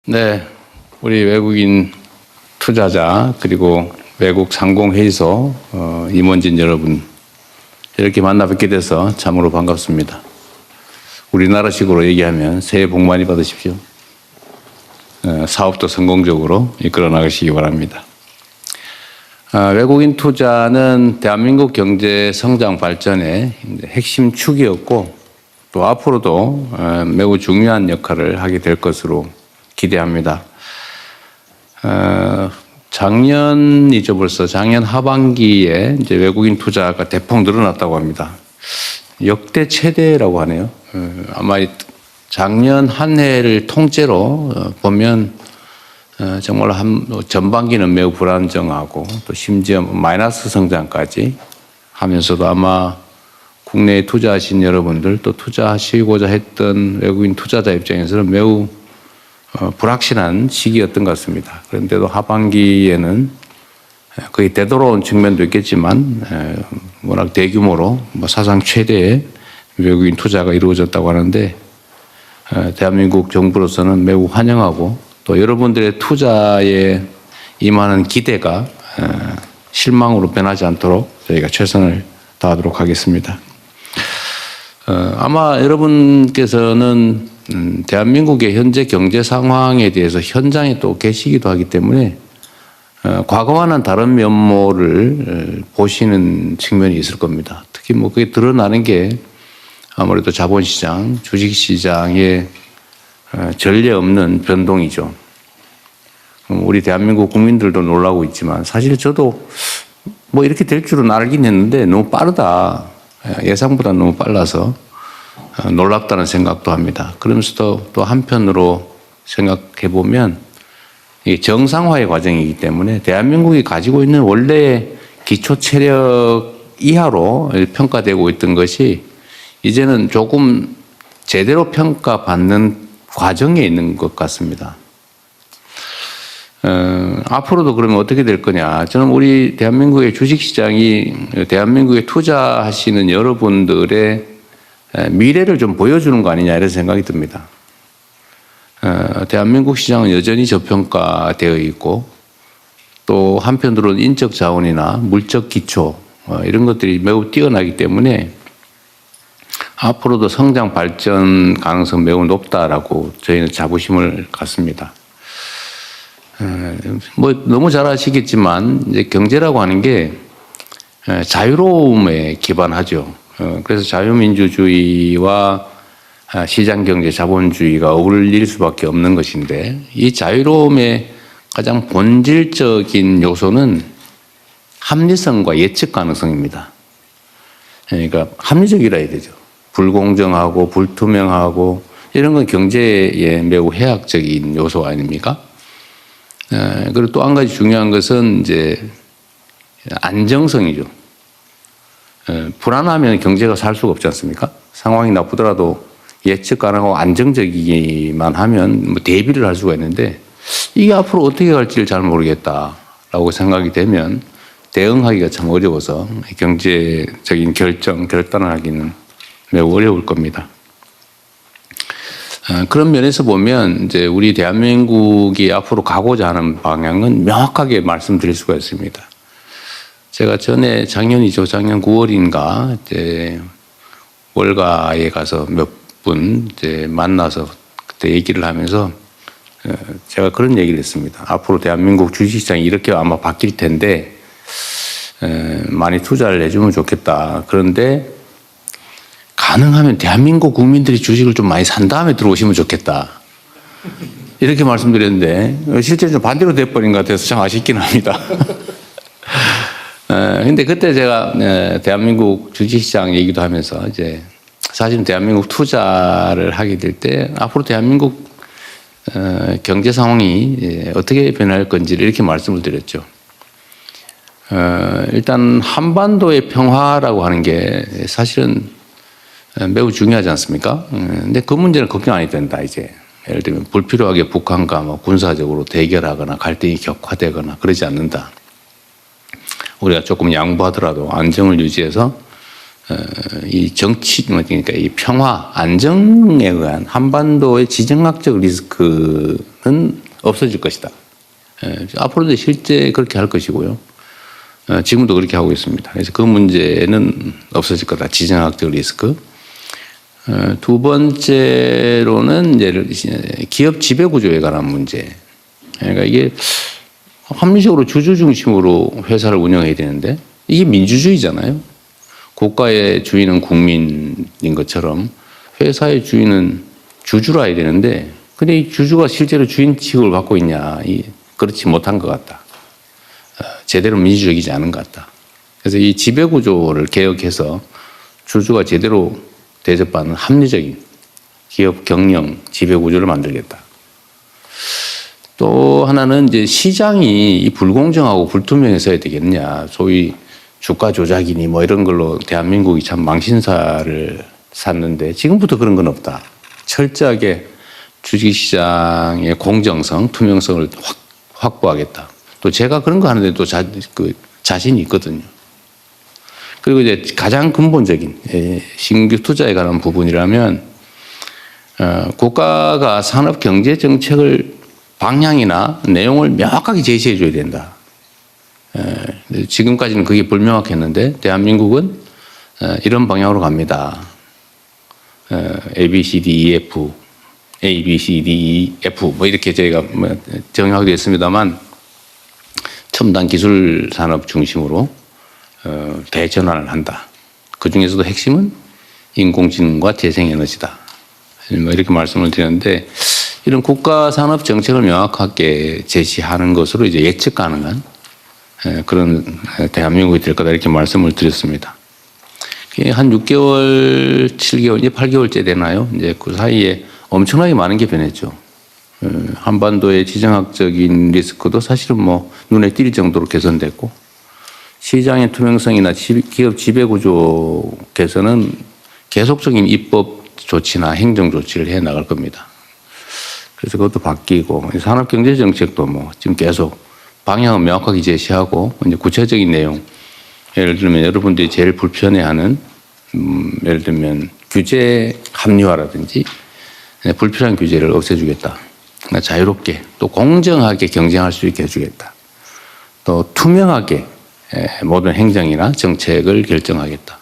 네, 우리 외국인 투자자 그리고 외국 상공회의소 임원진 여러분 이렇게 만나 뵙게 돼서 참으로 반갑습니다. 우리나라식으로 얘기하면 새해 복 많이 받으십시오. 사업도 성공적으로 이끌어 나가시기 바랍니다. 외국인 투자는 대한민국 경제 성장 발전의 핵심 축이었고 또 앞으로도 매우 중요한 역할을 하게 될 것으로 기대합니다. 작년이죠, 벌써 작년 하반기에 이제 외국인 투자가 대폭 늘어났다고 합니다. 역대 최대라고 하네요. 아마 작년 한 해를 통째로 보면 정말 전반기는 매우 불안정하고 또 심지어 마이너스 성장까지 하면서도 아마 국내에 투자하신 여러분들 또 투자하시고자 했던 외국인 투자자 입장에서는 매우 불확실한 시기였던 것 같습니다. 그런데도 하반기에는 거의 되돌아온 측면도 있겠지만 워낙 대규모로 사상 최대의 외국인 투자가 이루어졌다고 하는데 대한민국 정부로서는 매우 환영하고 또 여러분들의 투자에 임하는 기대가 실망으로 변하지 않도록 저희가 최선을 다하도록 하겠습니다. 아마 여러분께서는 대한민국의 현재 경제 상황에 대해서 현장에 또 계시기도 하기 때문에 과거와는 다른 면모를 보시는 측면이 있을 겁니다. 특히 그게 드러나는 게 아무래도 자본시장, 주식시장의 전례 없는 변동이죠. 우리 대한민국 국민들도 놀라고 있지만 사실 저도 이렇게 될 줄은 알긴 했는데 너무 빠르다. 예상보다 너무 빨라서 놀랍다는 생각도 합니다. 그러면서도 또 한편으로 생각해 보면 이게 정상화의 과정이기 때문에 대한민국이 가지고 있는 원래의 기초 체력 이하로 평가되고 있던 것이 이제는 조금 제대로 평가받는 과정에 있는 것 같습니다. 앞으로도 그러면 어떻게 될 거냐. 저는 우리 대한민국의 주식시장이 대한민국에 투자하시는 여러분들의 미래를 좀 보여주는 거 아니냐 이런 생각이 듭니다. 대한민국 시장은 여전히 저평가되어 있고 또 한편으로는 인적 자원이나 물적 기초 이런 것들이 매우 뛰어나기 때문에 앞으로도 성장 발전 가능성 매우 높다라고 저희는 자부심을 갖습니다. 너무 잘 아시겠지만 이제 경제라고 하는 게 자유로움에 기반하죠. 그래서 자유민주주의와 시장경제 자본주의가 어울릴 수밖에 없는 것인데 이 자유로움의 가장 본질적인 요소는 합리성과 예측 가능성입니다. 그러니까 합리적이라 해야 되죠. 불공정하고 불투명하고 이런 건 경제에 매우 해악적인 요소 아닙니까? 그리고 또 한 가지 중요한 것은 이제 안정성이죠. 불안하면 경제가 살 수가 없지 않습니까? 상황이 나쁘더라도 예측 가능하고 안정적이기만 하면 대비를 할 수가 있는데 이게 앞으로 어떻게 갈지를 잘 모르겠다라고 생각이 되면 대응하기가 참 어려워서 경제적인 결단을 하기는 매우 어려울 겁니다. 그런 면에서 보면 이제 우리 대한민국이 앞으로 가고자 하는 방향은 명확하게 말씀드릴 수가 있습니다. 제가 전에 작년 9월인가 이제 월가에 가서 몇 분 이제 만나서 그때 얘기를 하면서 제가 그런 얘기를 했습니다. 앞으로 대한민국 주식시장이 이렇게 아마 바뀔 텐데 많이 투자를 해주면 좋겠다. 그런데 가능하면 대한민국 국민들이 주식을 좀 많이 산 다음에 들어오시면 좋겠다. 이렇게 말씀드렸는데 실제 좀 반대로 돼버린 것 같아서 참 아쉽긴 합니다. 근데 그때 제가 대한민국 주식시장 얘기도 하면서 이제 사실은 대한민국 투자를 하게 될 때 앞으로 대한민국 경제 상황이 어떻게 변할 건지를 이렇게 말씀을 드렸죠. 일단 한반도의 평화라고 하는 게 사실은 매우 중요하지 않습니까? 근데 그 문제는 걱정 안 해도 된다, 이제. 예를 들면 불필요하게 북한과 군사적으로 대결하거나 갈등이 격화되거나 그러지 않는다. 우리가 조금 양보하더라도 안정을 유지해서 이 정치, 그러니까 이 평화, 안정에 의한 한반도의 지정학적 리스크는 없어질 것이다. 앞으로도 실제 그렇게 할 것이고요. 지금도 그렇게 하고 있습니다. 그래서 그 문제는 없어질 거다. 지정학적 리스크. 두 번째로는 이제 기업 지배 구조에 관한 문제. 그러니까 이게 합리적으로 주주 중심으로 회사를 운영해야 되는데 이게 민주주의잖아요. 국가의 주인은 국민인 것처럼 회사의 주인은 주주라 해야 되는데 근데 이 주주가 실제로 주인 취급을 받고 있냐. 그렇지 못한 것 같다. 제대로 민주적이지 않은 것 같다. 그래서 이 지배 구조를 개혁해서 주주가 제대로 대접받는 합리적인 기업 경영 지배 구조를 만들겠다. 또 하나는 이제 시장이 불공정하고 불투명해서야 되겠냐. 소위 주가 조작이니 뭐 이런 걸로 대한민국이 참 망신사를 샀는데 지금부터 그런 건 없다. 철저하게 주식시장의 공정성, 투명성을 확보하겠다. 또 제가 그런 거 하는데 또 자신이 있거든요. 그리고 이제 가장 근본적인 신규 투자에 관한 부분이라면 국가가 산업 경제 정책을 방향이나 내용을 명확하게 제시해 줘야 된다. 지금까지는 그게 불명확했는데 대한민국은 이런 방향으로 갑니다. A, B, C, D, E, F, A, B, C, D, E, F 뭐 이렇게 저희가 정의하게 됐습니다만 첨단 기술 산업 중심으로 대전환을 한다. 그 중에서도 핵심은 인공지능과 재생에너지다. 뭐 이렇게 말씀을 드렸는데 이런 국가 산업 정책을 명확하게 제시하는 것으로 이제 예측 가능한 그런 대한민국이 될 거다 이렇게 말씀을 드렸습니다. 한 6개월, 7개월, 이제 8개월째 되나요? 이제 그 사이에 엄청나게 많은 게 변했죠. 한반도의 지정학적인 리스크도 사실은 뭐 눈에 띌 정도로 개선됐고 시장의 투명성이나 기업 지배 구조 개선은 계속적인 입법 조치나 행정 조치를 해 나갈 겁니다. 그래서 그것도 바뀌고 산업경제정책도 뭐 지금 계속 방향을 명확하게 제시하고 이제 구체적인 내용 예를 들면 여러분들이 제일 불편해하는 예를 들면 규제 합리화라든지 불필요한 규제를 없애주겠다. 자유롭게 또 공정하게 경쟁할 수 있게 해주겠다. 또 투명하게 모든 행정이나 정책을 결정하겠다.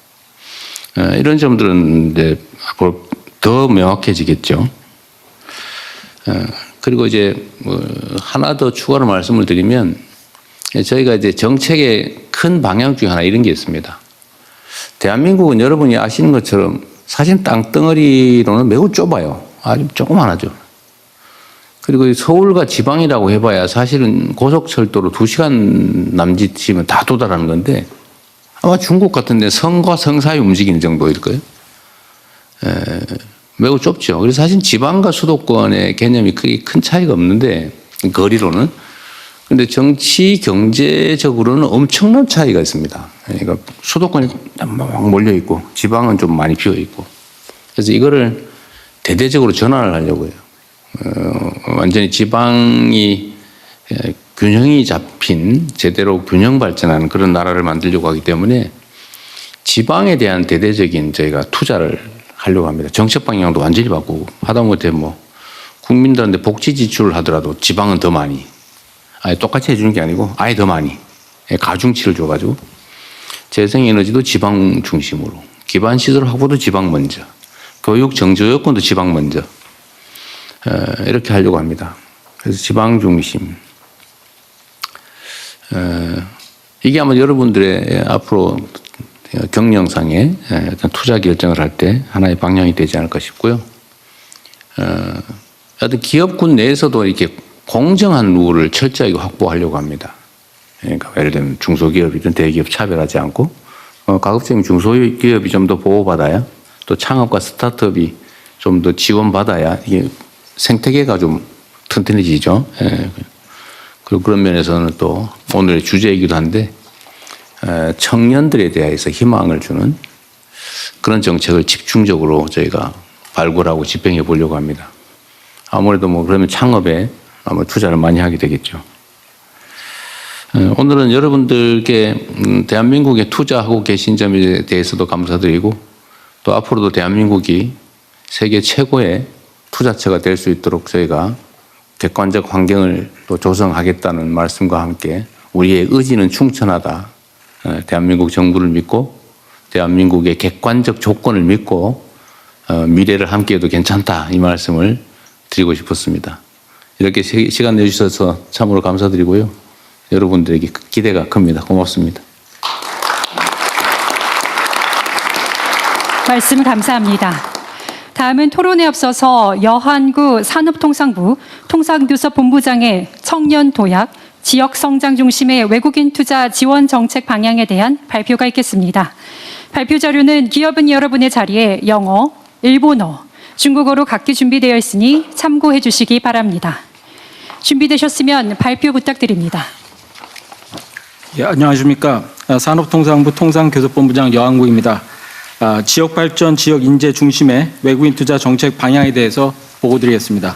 이런 점들은 이제 앞으로 더 명확해지겠죠. 그리고 이제 하나 더 추가로 말씀을 드리면 저희가 이제 정책의 큰 방향 중에 하나 이런 게 있습니다. 대한민국은 여러분이 아시는 것처럼 사실 땅덩어리로는 매우 좁아요. 아주 조그만하죠. 그리고 서울과 지방이라고 해봐야 사실은 고속철도로 2시간 남짓이면 다 도달하는 건데 아마 중국 같은 데 성과 성 사이 움직이는 정도일 거예요. 매우 좁죠. 그래서 사실 지방과 수도권의 개념이 크게 큰 차이가 없는데 거리로는. 근데 정치 경제적으로는 엄청난 차이가 있습니다. 그러니까 수도권이 막 몰려 있고 지방은 좀 많이 비어 있고. 그래서 이거를 대대적으로 전환을 하려고 해요. 완전히 지방이 균형이 잡힌 제대로 균형 발전하는 그런 나라를 만들려고 하기 때문에 지방에 대한 대대적인 저희가 투자를 하려고 합니다. 정책 방향도 완전히 바꾸고 하다못해 뭐 국민들한테 복지 지출을 하더라도 지방은 더 많이 아예 똑같이 해주는 게 아니고 아예 더 많이 가중치를 줘가지고 재생에너지도 지방 중심으로 기반시설 확보도 지방 먼저 교육 정조여건도 지방 먼저 이렇게 하려고 합니다. 그래서 지방 중심 이게 아마 여러분들의 앞으로 경영상에 어떤 투자 결정을 할 때 하나의 방향이 되지 않을까 싶고요. 어떤 기업군 내에서도 이렇게 공정한 룰을 철저하게 확보하려고 합니다. 그러니까 예를 들면 중소기업이든 대기업 차별하지 않고 가급적이면 중소기업이 좀 더 보호받아야 또 창업과 스타트업이 좀 더 지원받아야 이게 생태계가 좀 튼튼해지죠. 그리고 그런 면에서는 또 오늘의 주제이기도 한데 청년들에 대해서 희망을 주는 그런 정책을 집중적으로 저희가 발굴하고 집행해 보려고 합니다. 아무래도 뭐 그러면 창업에 아마 투자를 많이 하게 되겠죠. 오늘은 여러분들께 대한민국에 투자하고 계신 점에 대해서도 감사드리고 또 앞으로도 대한민국이 세계 최고의 투자처가 될 수 있도록 저희가 객관적 환경을 또 조성하겠다는 말씀과 함께 우리의 의지는 충천하다. 대한민국 정부를 믿고 대한민국의 객관적 조건을 믿고 미래를 함께해도 괜찮다. 이 말씀을 드리고 싶었습니다. 이렇게 시간 내주셔서 참으로 감사드리고요. 여러분들에게 기대가 큽니다. 고맙습니다. 말씀 감사합니다. 다음은 토론에 앞서서 여한구 산업통상부 통상교섭본부장의 청년 도약, 지역 성장 중심의 외국인 투자 지원 정책 방향에 대한 발표가 있겠습니다. 발표 자료는 기업은 여러분의 자리에 영어, 일본어, 중국어로 각기 준비되어 있으니 참고해 주시기 바랍니다. 준비되셨으면 발표 부탁드립니다. 예, 안녕하십니까. 산업통상부 통상교섭본부장 여한구입니다. 지역발전, 지역 인재 중심의 외국인 투자 정책 방향에 대해서 보고드리겠습니다.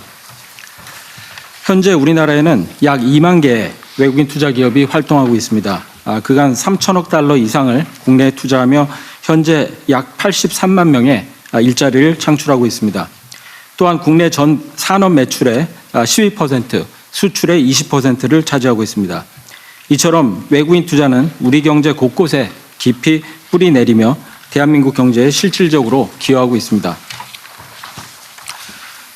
현재 우리나라에는 약 2만 개의 외국인 투자 기업이 활동하고 있습니다. 그간 3천억 달러 이상을 국내에 투자하며 현재 약 83만 명의 일자리를 창출하고 있습니다. 또한 국내 전 산업 매출의 12%, 수출의 20%를 차지하고 있습니다. 이처럼 외국인 투자는 우리 경제 곳곳에 깊이 뿌리 내리며 대한민국 경제에 실질적으로 기여하고 있습니다.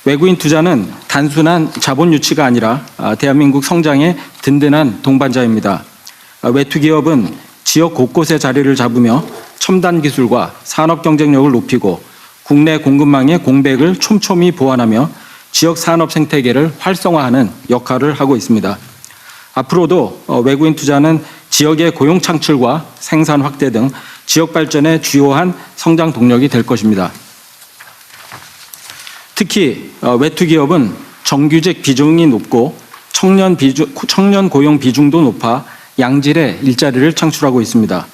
외국인 투자는 단순한 자본 유치가 아니라 대한민국 성장의 든든한 동반자입니다. 외투 기업은 지역 곳곳에 자리를 잡으며 첨단 기술과 산업 경쟁력을 높이고 국내 공급망의 공백을 촘촘히 보완하며 지역 산업 생태계를 활성화하는 역할을 하고 있습니다. 앞으로도 외국인 투자는 지역의 고용 창출과 생산 확대 등 지역 발전의 주요한 성장 동력이 될 것입니다. 특히 외투 기업은 정규직 비중이 높고 청년 고용 비중도 높아 양질의 일자리를 창출하고 있습니다.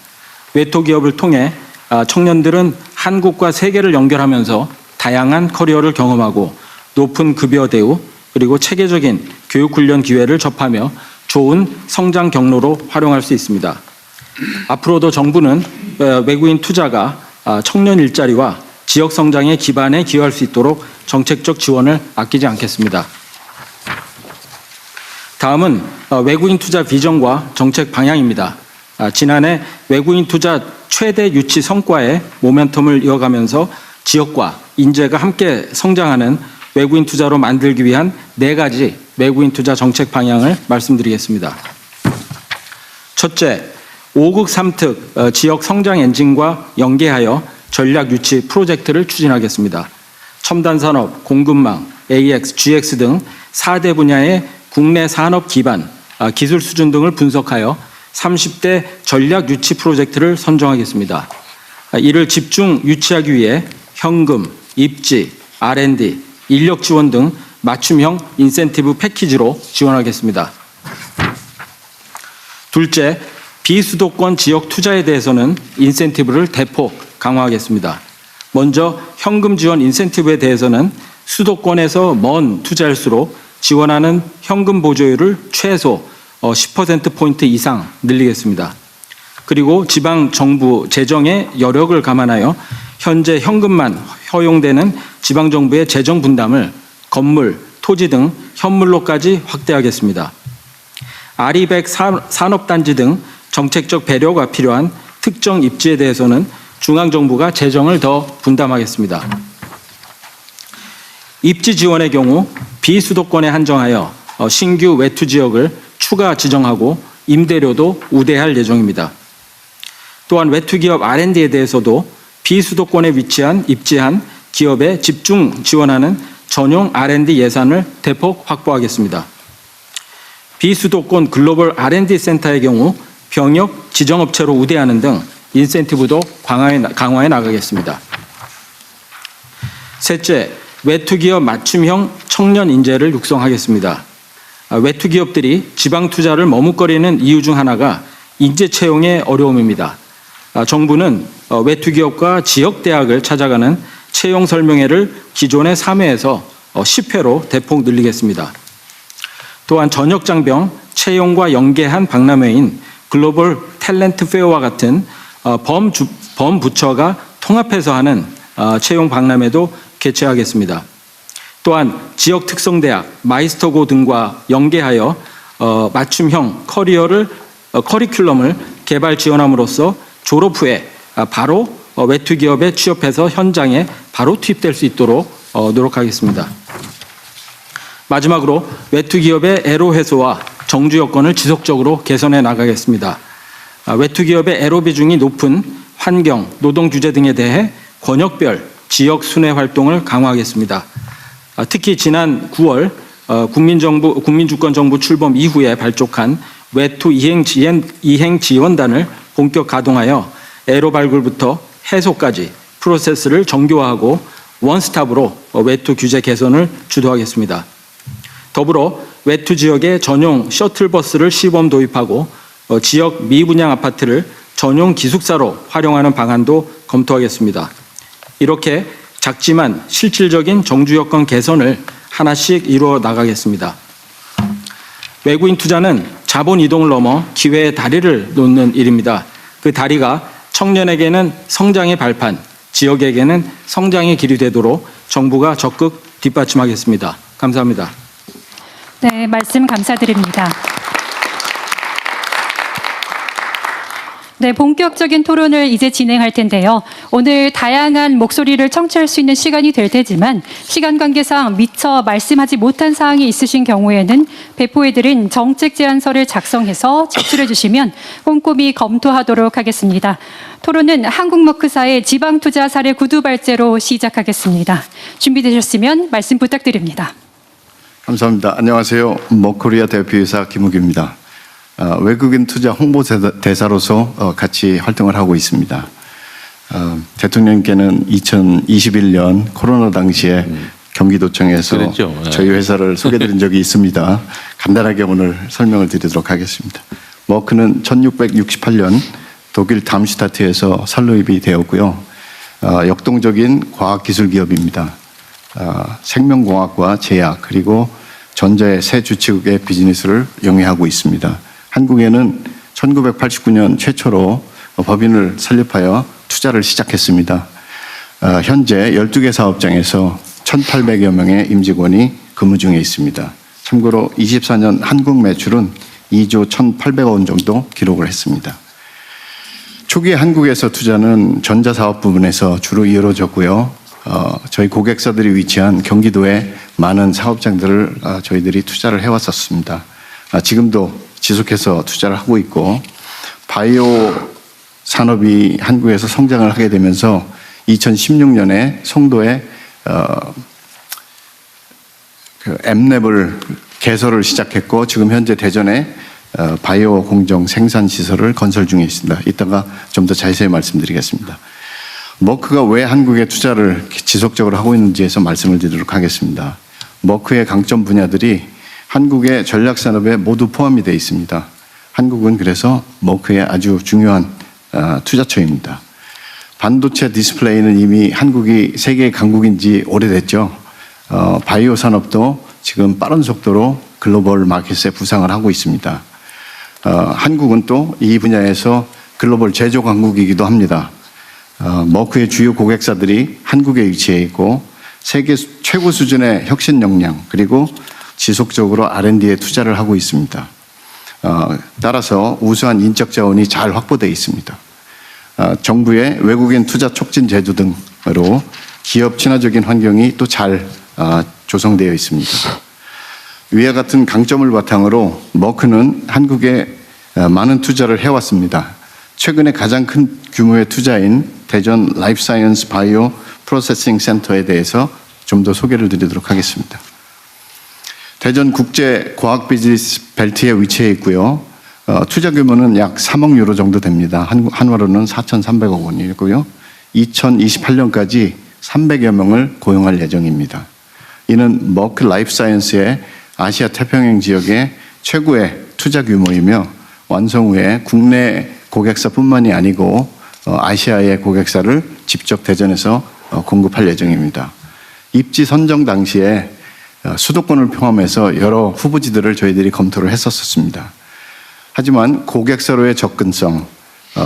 외투 기업을 통해 청년들은 한국과 세계를 연결하면서 다양한 커리어를 경험하고 높은 급여 대우 그리고 체계적인 교육 훈련 기회를 접하며 좋은 성장 경로로 활용할 수 있습니다. 앞으로도 정부는 외국인 투자가 청년 일자리와 지역 성장의 기반에 기여할 수 있도록 정책적 지원을 아끼지 않겠습니다. 다음은 외국인 투자 비전과 정책 방향입니다. 지난해 외국인 투자 최대 유치 성과의 모멘텀을 이어가면서 지역과 인재가 함께 성장하는 외국인 투자로 만들기 위한 4가지 외국인 투자 정책 방향을 말씀드리겠습니다. 첫째, 5국 3특 지역 성장 엔진과 연계하여 전략 유치 프로젝트를 추진하겠습니다. 첨단 산업, 공급망, AX, GX 등 4대 분야의 국내 산업 기반, 기술 수준 등을 분석하여 30대 전략 유치 프로젝트를 선정하겠습니다. 이를 집중 유치하기 위해 현금, 입지, R&D, 인력 지원 등 맞춤형 인센티브 패키지로 지원하겠습니다. 둘째, 비수도권 지역 투자에 대해서는 인센티브를 대폭 강화하겠습니다. 먼저 현금 지원 인센티브에 대해서는 수도권에서 먼 투자일수록 지원하는 현금 보조율을 최소 10%포인트 이상 늘리겠습니다. 그리고 지방 정부 재정의 여력을 감안하여 현재 현금만 허용되는 지방 정부의 재정 분담을 건물, 토지 등 현물로까지 확대하겠습니다. 아리백 산업단지 등 정책적 배려가 필요한 특정 입지에 대해서는 중앙정부가 재정을 더 분담하겠습니다. 입지 지원의 경우 비수도권에 한정하여 신규 외투 지역을 추가 지정하고 임대료도 우대할 예정입니다. 또한 외투 기업 R&D에 대해서도 비수도권에 위치한 입지한 기업에 집중 지원하는 전용 R&D 예산을 대폭 확보하겠습니다. 비수도권 글로벌 R&D 센터의 경우 병역 지정업체로 우대하는 등 인센티브도 강화해 나가겠습니다. 셋째, 외투기업 맞춤형 청년 인재를 육성하겠습니다. 외투기업들이 지방 투자를 머뭇거리는 이유 중 하나가 인재 채용의 어려움입니다. 정부는 외투기업과 지역대학을 찾아가는 채용 설명회를 기존의 3회에서 10회로 대폭 늘리겠습니다. 또한 전역장병 채용과 연계한 박람회인 글로벌 탤런트 페어와 같은 범부처가 통합해서 하는 채용 박람회도 개최하겠습니다. 또한 지역 특성대학, 마이스터고 등과 연계하여 맞춤형 커리큘럼을 개발 지원함으로써 졸업 후에 바로 외투 기업에 취업해서 현장에 바로 투입될 수 있도록 노력하겠습니다. 마지막으로 외투 기업의 애로 해소와 정주 여건을 지속적으로 개선해 나가겠습니다. 외투 기업의 애로 비중이 높은 환경, 노동 규제 등에 대해 권역별 지역 순회 활동을 강화하겠습니다. 특히 지난 9월 국민주권정부 출범 이후에 발족한 외투 이행 지원단을 본격 가동하여 애로 발굴부터 해소까지 프로세스를 정교화하고 원스톱으로 외투 규제 개선을 주도하겠습니다. 더불어 외투 지역에 전용 셔틀버스를 시범 도입하고 지역 미분양 아파트를 전용 기숙사로 활용하는 방안도 검토하겠습니다. 이렇게 작지만 실질적인 정주 여건 개선을 하나씩 이루어 나가겠습니다. 외국인 투자는 자본 이동을 넘어 기회의 다리를 놓는 일입니다. 그 다리가 청년에게는 성장의 발판, 지역에게는 성장의 길이 되도록 정부가 적극 뒷받침하겠습니다. 감사합니다. 네, 말씀 감사드립니다. 네, 본격적인 토론을 이제 진행할 텐데요. 오늘 다양한 목소리를 청취할 수 있는 시간이 될 테지만 시간 관계상 미처 말씀하지 못한 사항이 있으신 경우에는 배포해드린 정책 제안서를 작성해서 제출해 주시면 꼼꼼히 검토하도록 하겠습니다. 토론은 한국머크사의 지방투자 사례 구두 발제로 시작하겠습니다. 준비되셨으면 말씀 부탁드립니다. 감사합니다. 안녕하세요. 머코리아 대표이사 김우규입니다. 외국인 투자 홍보대사로서 같이 활동을 하고 있습니다. 대통령께는 2021년 코로나 당시에 경기도청에서 그랬죠. 저희 회사를 소개드린 적이 있습니다. 간단하게 오늘 설명을 드리도록 하겠습니다. 머크는 1668년 독일 담슈타트에서 설립이 되었고요. 역동적인 과학기술 기업입니다. 생명공학과 제약 그리고 전자의 세 주축의 비즈니스를 영위하고 있습니다. 한국에는 1989년 최초로 법인을 설립하여 투자를 시작했습니다. 현재 12개 사업장에서 1,800여 명의 임직원이 근무 중에 있습니다. 참고로 24년 한국 매출은 2조 1,800억 원 정도 기록을 했습니다. 초기 한국에서 투자는 전자사업 부분에서 주로 이루어졌고요. 저희 고객사들이 위치한 경기도에 많은 사업장들을 저희들이 투자를 해왔었습니다. 지금도 지속해서 투자를 하고 있고 바이오 산업이 한국에서 성장을 하게 되면서 2016년에 송도에 엠랩을 개설을 시작했고 지금 현재 대전에 바이오 공정 생산 시설을 건설 중에 있습니다. 이따가 좀 더 자세히 말씀드리겠습니다. 머크가 왜 한국에 투자를 지속적으로 하고 있는지에서 말씀을 드리도록 하겠습니다. 머크의 강점 분야들이 한국의 전략산업에 모두 포함이 되어 있습니다. 한국은 그래서 머크의 아주 중요한 투자처입니다. 반도체 디스플레이는 이미 한국이 세계 강국인지 오래됐죠. 바이오 산업도 지금 빠른 속도로 글로벌 마켓에 부상을 하고 있습니다. 한국은 또 이 분야에서 글로벌 제조 강국이기도 합니다. 머크의 주요 고객사들이 한국에 위치해 있고 세계 최고 수준의 혁신 역량 그리고 지속적으로 R&D에 투자를 하고 있습니다. 따라서 우수한 인적 자원이 잘 확보되어 있습니다. 정부의 외국인 투자 촉진 제도 등으로 기업 친화적인 환경이 또 잘 조성되어 있습니다. 위와 같은 강점을 바탕으로 머크는 한국에 많은 투자를 해왔습니다. 최근에 가장 큰 규모의 투자인 대전 라이프사이언스 바이오 프로세싱 센터에 대해서 좀 더 소개를 드리도록 하겠습니다. 대전 국제 과학 비즈니스 벨트에 위치해 있고요. 투자 규모는 약 3억 유로 정도 됩니다. 한화로는 4,300억 원이고요. 2028년까지 300여 명을 고용할 예정입니다. 이는 머크 라이프사이언스의 아시아 태평양 지역의 최고의 투자 규모이며 완성 후에 국내 고객사뿐만이 아니고 아시아의 고객사를 직접 대전에서 공급할 예정입니다. 입지 선정 당시에 수도권을 포함해서 여러 후보지들을 저희들이 검토를 했었습니다. 하지만 고객사로의 접근성,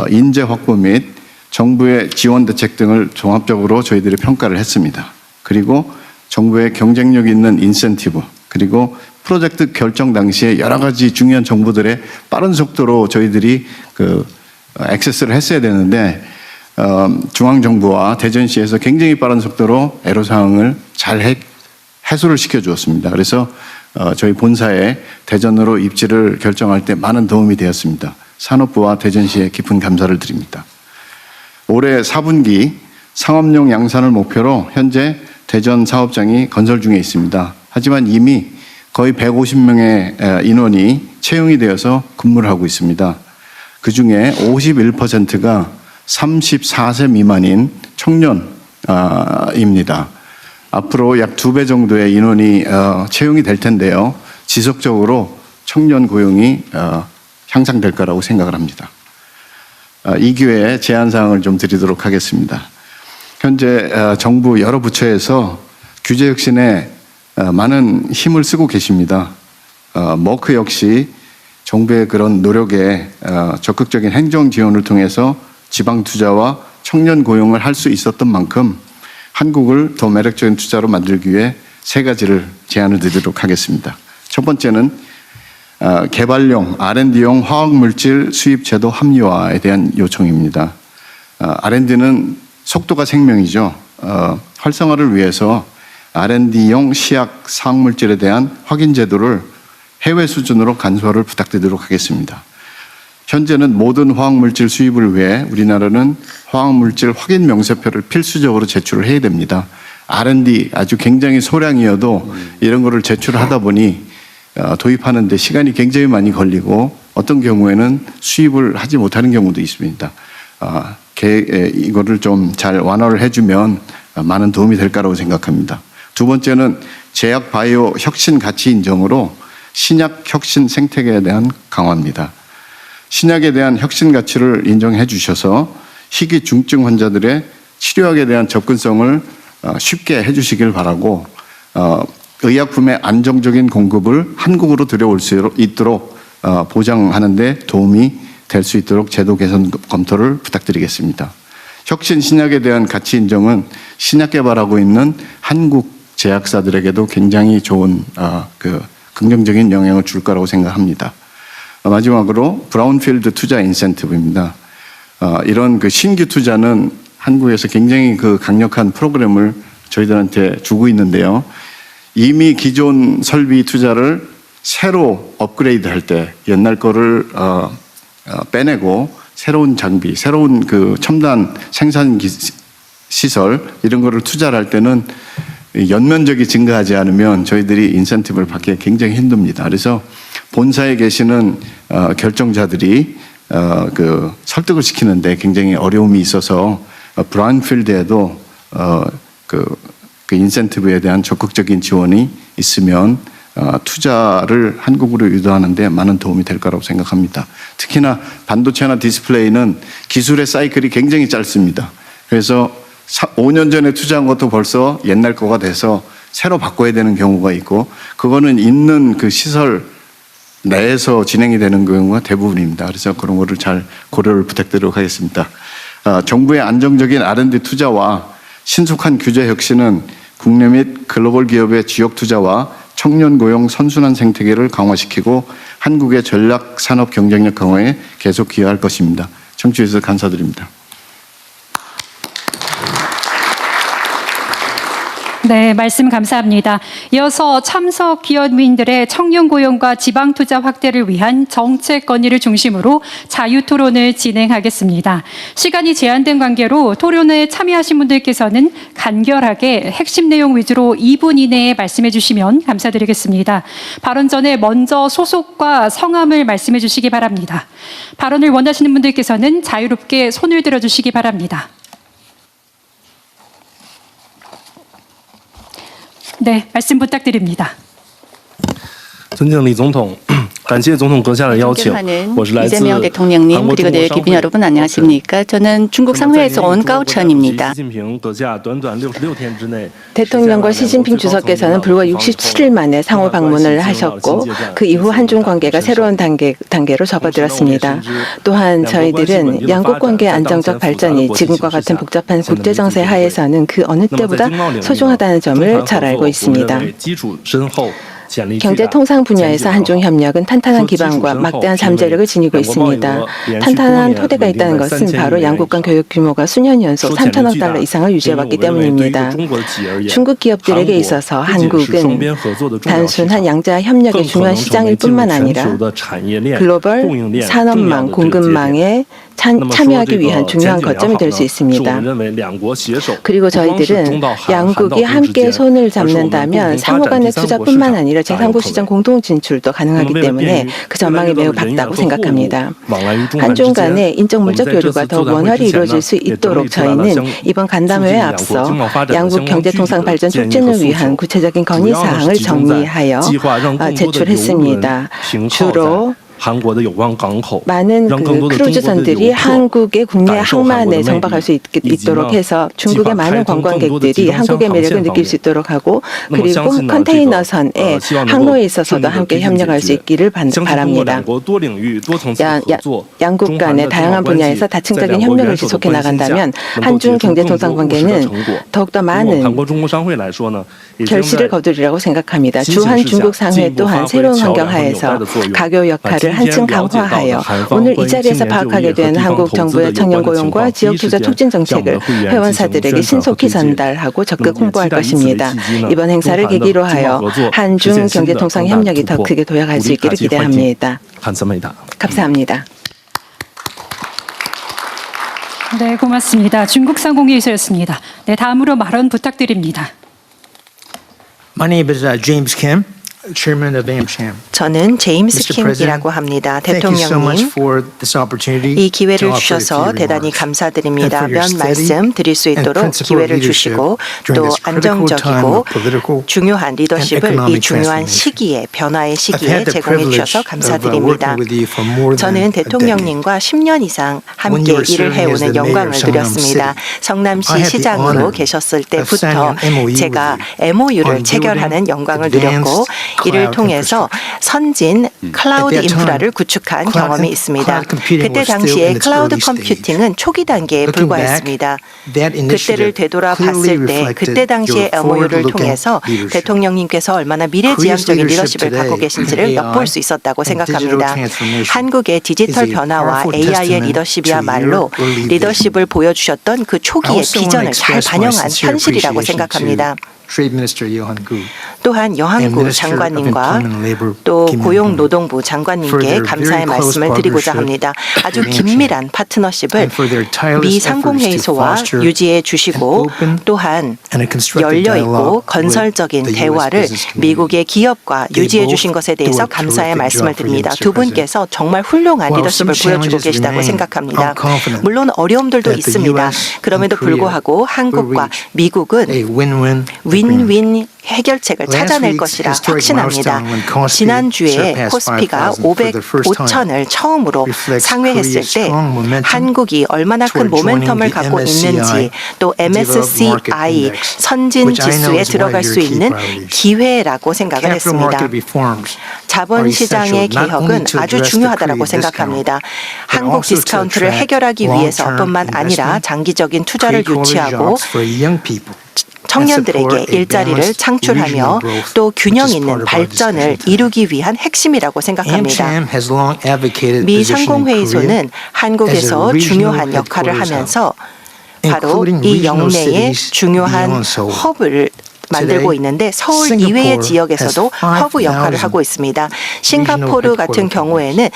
인재 확보 및 정부의 지원 대책 등을 종합적으로 저희들이 평가를 했습니다. 그리고 정부의 경쟁력 있는 인센티브, 그리고 프로젝트 결정 당시에 여러 가지 중요한 정보들의 빠른 속도로 저희들이 액세스를 했어야 되는데 중앙정부와 대전시에서 굉장히 빠른 속도로 애로사항을 잘 해소를 시켜주었습니다. 그래서 저희 본사에 대전으로 입지를 결정할 때 많은 도움이 되었습니다. 산업부와 대전시에 깊은 감사를 드립니다. 올해 4분기 상업용 양산을 목표로 현재 대전 사업장이 건설 중에 있습니다. 하지만 이미 거의 150명의 인원이 채용이 되어서 근무를 하고 있습니다. 그 중에 51%가 34세 미만인 청년입니다. 앞으로 약 2배 정도의 인원이 채용이 될 텐데요. 지속적으로 청년 고용이 향상될 거라고 생각을 합니다. 이 기회에 제안사항을 좀 드리도록 하겠습니다. 현재 정부 여러 부처에서 규제 혁신에 많은 힘을 쓰고 계십니다. 머크 역시 정부의 그런 노력에 적극적인 행정 지원을 통해서 지방 투자와 청년 고용을 할 수 있었던 만큼 한국을 더 매력적인 투자로 만들기 위해 3가지를 제안을 드리도록 하겠습니다. 첫 번째는 개발용, R&D용 화학물질 수입 제도 합리화에 대한 요청입니다. R&D는 속도가 생명이죠. 활성화를 위해서 R&D용 시약 화학물질에 대한 확인 제도를 해외 수준으로 간소화를 부탁드리도록 하겠습니다. 현재는 모든 화학물질 수입을 위해 우리나라는 화학물질 확인 명세표를 필수적으로 제출을 해야 됩니다. R&D 아주 굉장히 소량이어도 이런 거를 제출하다 보니 도입하는 데 시간이 굉장히 많이 걸리고 어떤 경우에는 수입을 하지 못하는 경우도 있습니다. 이거를 좀 잘 완화를 해주면 많은 도움이 될 거라고 생각합니다. 두 번째는 제약 바이오 혁신 가치 인정으로 신약 혁신 생태계에 대한 강화입니다. 신약에 대한 혁신 가치를 인정해 주셔서 희귀 중증 환자들의 치료약에 대한 접근성을 쉽게 해 주시길 바라고 의약품의 안정적인 공급을 한국으로 들여올 수 있도록 보장하는 데 도움이 될 수 있도록 제도 개선 검토를 부탁드리겠습니다. 혁신 신약에 대한 가치 인정은 신약 개발하고 있는 한국 제약사들에게도 굉장히 좋은 긍정적인 영향을 줄 거라고 생각합니다. 마지막으로 브라운필드 투자 인센티브입니다. 이런 신규 투자는 한국에서 굉장히 강력한 프로그램을 저희들한테 주고 있는데요. 이미 기존 설비 투자를 새로 업그레이드 할 때 옛날 거를 빼내고 새로운 장비, 새로운 첨단 생산 시설 이런 거를 투자를 할 때는 연면적이 증가하지 않으면 저희들이 인센티브를 받기가 굉장히 힘듭니다. 그래서 본사에 계시는 결정자들이 설득을 시키는데 굉장히 어려움이 있어서 브라운필드에도 인센티브에 대한 적극적인 지원이 있으면 투자를 한국으로 유도하는 데 많은 도움이 될 거라고 생각합니다. 특히나 반도체나 디스플레이는 기술의 사이클이 굉장히 짧습니다. 그래서 5년 전에 투자한 것도 벌써 옛날 거가 돼서 새로 바꿔야 되는 경우가 있고 그거는 있는 시설 내에서 진행이 되는 경우가 대부분입니다. 그래서 그런 거를 잘 고려를 부탁드리도록 하겠습니다. 정부의 안정적인 R&D 투자와 신속한 규제 혁신은 국내 및 글로벌 기업의 지역 투자와 청년 고용 선순환 생태계를 강화시키고 한국의 전략 산업 경쟁력 강화에 계속 기여할 것입니다. 청취해 주셔서 감사드립니다. 네, 말씀 감사합니다. 이어서 참석 기업인들의 청년 고용과 지방 투자 확대를 위한 정책 건의를 중심으로 자유 토론을 진행하겠습니다. 시간이 제한된 관계로 토론에 참여하신 분들께서는 간결하게 핵심 내용 위주로 2분 이내에 말씀해 주시면 감사드리겠습니다. 발언 전에 먼저 소속과 성함을 말씀해 주시기 바랍니다. 발언을 원하시는 분들께서는 자유롭게 손을 들어 주시기 바랍니다. 네, 말씀 부탁드립니다. 尊敬的李总统，感谢总统阁下的邀请， 존경하는 我是来自 이재명 대통령님 한국 그리고 내 기빈 여러분 안녕하십니까? 저는 중국 상회에서 온 가오천입니다. 대통령과 시진핑 주석께서는 불과 67일 만에 상호 방문을 하셨고 그 이후 한중 관계가 새로운 단계로 접어들었습니다. 또한 저희들은 양국 관계의 안정적 발전이 지금과 같은 복잡한 국제 정세 하에서는 그 어느 때보다 소중하다는 점을 잘 알고 있습니다. 경제 통상 분야에서 한중 협력은 탄탄한 기반과 막대한 잠재력을 지니고 있습니다. 탄탄한 토대가 있다는 것은 바로 양국 간 교육 규모가 수년 연속 3천억 달러 이상을 유지해왔기 때문입니다. 중국 기업들에게 있어서 한국은 단순한 양자 협력의 중요한 시장일 뿐만 아니라 글로벌 산업망, 공급망에 참여하기 위한 중요한 거점이 될 수 있습니다. 그리고 저희들은 양국이 함께 손을 잡는다면 상호 간의 투자뿐만 아니라 제3국 시장 공동 진출도 가능하기 때문에 그 전망이 매우 밝다고 생각합니다. 한중 간의 인적 물적 교류가 더욱 원활히 이루어질 수 있도록 저희는 이번 간담회에 앞서 양국 경제통상 발전 촉진을 위한 구체적인 건의사항을 정리하여 제출했습니다. 주로 많은 크루즈선들이 한국의 국내 항만에 정박할 수 있도록 해서 중국의 많은 관광객들이 한국의 매력을 느낄 수 있도록 하고 그리고 컨테이너선의 항로에 있어서도 함께 협력할 수 있기를 바랍니다. 양국 간의 다양한 분야에서 다층적인 협력을 지속해 나간다면 한중 경제통상관계는 더욱더 많은 결실을 거두리라고 생각합니다. 주한 중국 상회 또한 새로운 환경 하에서 가교 역할을 한층 강화하여 오늘 이 자리에서 파악하게 된 한국 정부의 청년 고용과 지역 투자 촉진 정책을 회원사들에게 신속히 전달하고 적극 홍보할 것입니다. 이번 행사를 계기로 하여 한중 경제통상 협력이 더 크게 도약할 수 있기를 기대합니다. 감사합니다. 네, 고맙습니다. 중국 상공회의소였습니다. 네, 다음으로 발언 부탁드립니다. My name is James Kim, Chairman of AmCham. 저는 제임스 Mr. President, 킴이라고 합니다. Thank you so much 대통령님, for this opportunity 이 기회를 to offer a 주셔서 few 대단히 remarks. 감사드립니다. And for your 몇 steady 말씀 드릴 수 and 있도록 principled 기회를 leadership 주시고 during 또 this critical time 안정적이고 of political 중요한 리더십을 이 economic 중요한 transformation. 시기에 변화의 I've 시기에 had the 제공해 privilege 주셔서 of 감사드립니다. working with you for more than 저는 a decade. 대통령님과 10년 이상 When 함께 you were 일을 serving as 해오는 the mayor 영광을 of Seongnam 누렸습니다. City, 성남시 I had the 시장으로 honor 계셨을 of 때부터 signing an MOU 제가 with you MOU를 on 체결하는 building 영광을 advanced 누렸고 이를 cloud 통해서 선진 클라우드 At that time, 인프라를 구축한 cloud 경험이 있습니다. cloud computing 그때 was still 당시에 in its 클라우드 early stage. 컴퓨팅은 초기 단계에 Looking 불과했습니다. back, that 그때를 initiative 되돌아봤을 clearly 때 reflected 그때 당시의 your MOU를 forward-looking 통해서 leadership. 대통령님께서 얼마나 미래지향적인 Korea's 리더십을 갖고 leadership 계신지를 today in 엿볼 수 있었다고 AI and digital 생각합니다. transformation 한국의 디지털 is a 변화와 powerful AI의 testament 리더십이야말로 to your early 리더십을 보여주셨던 그 I 초기의 also want to 비전을 잘 express my 반영한 sincere 현실이라고 appreciation 생각합니다. to Trade Minister Johan Gu 또한 and 여한구 Minister of 장관님과 Employment and Labor 또 Kim 고용노동부 for 장관님께 their 감사의 very close 말씀을 드리고자 partnership 합니다. 아주 with AmCham 긴밀한 파트너십을 and for their tireless 미 efforts to 상공회의소와 foster 유지해 주시고 an open 또한 and a constructive 열려있고 dialogue 건설적인 with the US 대화를 business community. 미국의 기업과 They 유지해 both 주신 것에 do a 대해서 감사의 terrific 말씀을 job for you, 드립니다. Mr. 두 분께서 정말 훌륭한 While 리더십을 some 보여주고 challenges 계시다고 remain, 생각합니다. I'm confident 물론 어려움들도 that the 있습니다. US 그럼에도 and Korea 불구하고 will 한국과 reach 미국은 a win-win agreement. 윈윈 해결책을 Last 찾아낼 week's 것이라 historic 확신합니다. milestone when Kospi 지난주에 surpassed 코스피가 5,000 for the first time 5천을 처음으로 reflects 상회했을 Korea's 때 strong momentum 한국이 얼마나 큰 toward joining 모멘텀을 the 갖고 MSCI 있는지 또 Developed Market MSCI Index, 선진 which I know 지수에 is one 들어갈 of 수 your key 있는 priorities. 기회라고 생각을 Capital 했습니다. market reforms 자본 시장의 are essential not 개혁은 only to 아주 address the 중요하다고 Korea 생각합니다. discount, 한국 but also to 디스카운트를 attract 해결하기 long-term 위해서뿐만 아니라 investment, 장기적인 투자를 create quality 유치하고 jobs for young people, 청년들에게 일자리를 창출하며 또 균형 있는 발전을 이루기 위한 핵심이라고 생각합니다. AmCham has long advocated 미 positioning 상공회의소는 Korea 한국에서 as a 중요한 regional 역할을 headquarters 하면서 hub, 바로 including 이 regional 영내에 cities 중요한 beyond Seoul. 허브를 만들고 Today, 있는데 서울 Singapore 이외의 지역에서도 has 허브 역할을 5,000 하고 있습니다. 싱가포르 같은 headquarters. 경우에는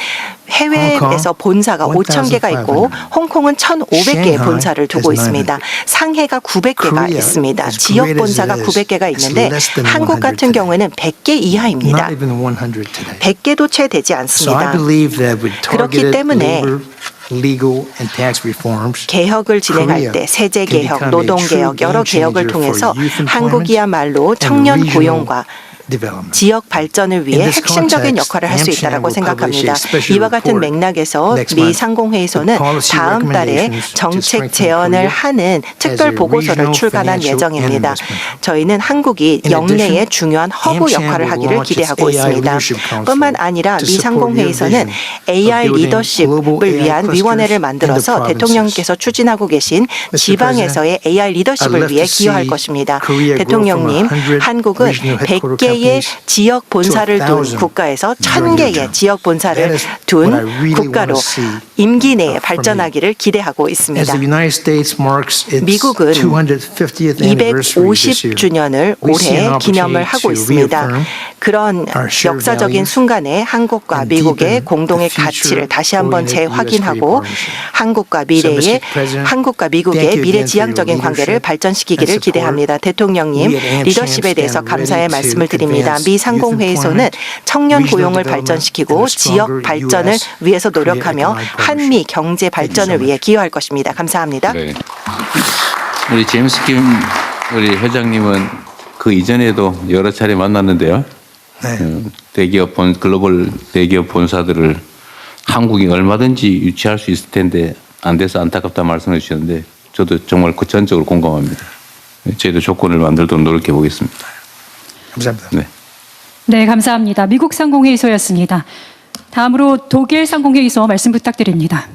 해외에서 본사가 5,000개가 있고 홍콩은 1,500개의 Shanghai 본사를 두고 has 있습니다. 900. 상해가 900개가 Korea, 있습니다. as 지역 great as 본사가 it is, 900개가 is 있는데 less than 한국 100 같은 today. 경우에는 100개 이하입니다. Not even 100 today. 100개도 채 되지 So I 않습니다. believe that with 그렇기 targeted 때문에 labor, legal and tax reforms, 개혁을 진행할 때 세제 개혁, 노동 개혁, 여러 개혁을 통해서 한국이야말로 청년 고용과 development. 지역 발전을 위해 In this 핵심적인 context, 역할을 할 수 AMCNM 있다고 will publish 생각합니다. a special 이와 같은 report 맥락에서 next 미 month 상공회의소는 with policy 다음 달에 recommendations to 정책 strengthen 제언을 Korea 하는 특별 as a 보고서를 regional 출간할 financial 예정입니다. and investment hub. 저희는 한국이 In 영내의 addition, 중요한 허브 AMCNM 역할을 will 하기를 launch its 기대하고 AI 있습니다. Leadership Council 뿐만 아니라 to 미 support your 상공회의소는 vision AI of building global 리더십을 AI 위한 위원회를 clusters 만들어서 in the 대통령께서 추진하고 계신 지방에서의 AI 리더십을 위해 기여할 것입니다. 대통령님, 한국은 100개의 지역 본사를 둔 국가에서 1000개의 지역 본사를 둔 국가로 임기 내에 발전하기를 기대하고 As 있습니다. the United States marks its 미국은 250th anniversary this year, 250주년을 we see 올해 an 기념을 opportunity 하고 to 있습니다. reaffirm 그런 our shared 역사적인 values 순간에 한국과 and 미국의 deepen 공동의 the 가치를 다시 한번 future-oriented 재확인하고 US-Korea partnership. 한국과 So, 미래의 Mr. President, 한국과 thank 미국의 you 미래 again for your 지향적인 관계를 leadership 발전시키기를 and support. 기대합니다. 대통령님, We at AMCNM 리더십에 대해서 stand 감사의 ready to 말씀을 드립니다. advance 미 youth 상공회의소는 employment, 청년 regional 고용을 development, 발전시키고 and a 지역 stronger 발전을 US 위해서 Korea 노력하며 economic partnership. 한미 경제 발전을 so 위해 much. 기여할 것입니다. 감사합니다. 네. 우리 제임스 김 우리 회장님은 그 이전에도 여러 차례 만났는데요. 네. 대기업 글로벌 대기업 본사들을 한국이 얼마든지 유치할 수 있을 텐데 안 돼서 안타깝다 말씀해 주셨는데 저도 정말 전적으로 공감합니다. 저희도 조건을 만들도록 노력해 보겠습니다. 감사합니다. 네. 네, 감사합니다. 미국 상공회의소였습니다. 다음으로 독일 상공회의소 말씀 부탁드립니다.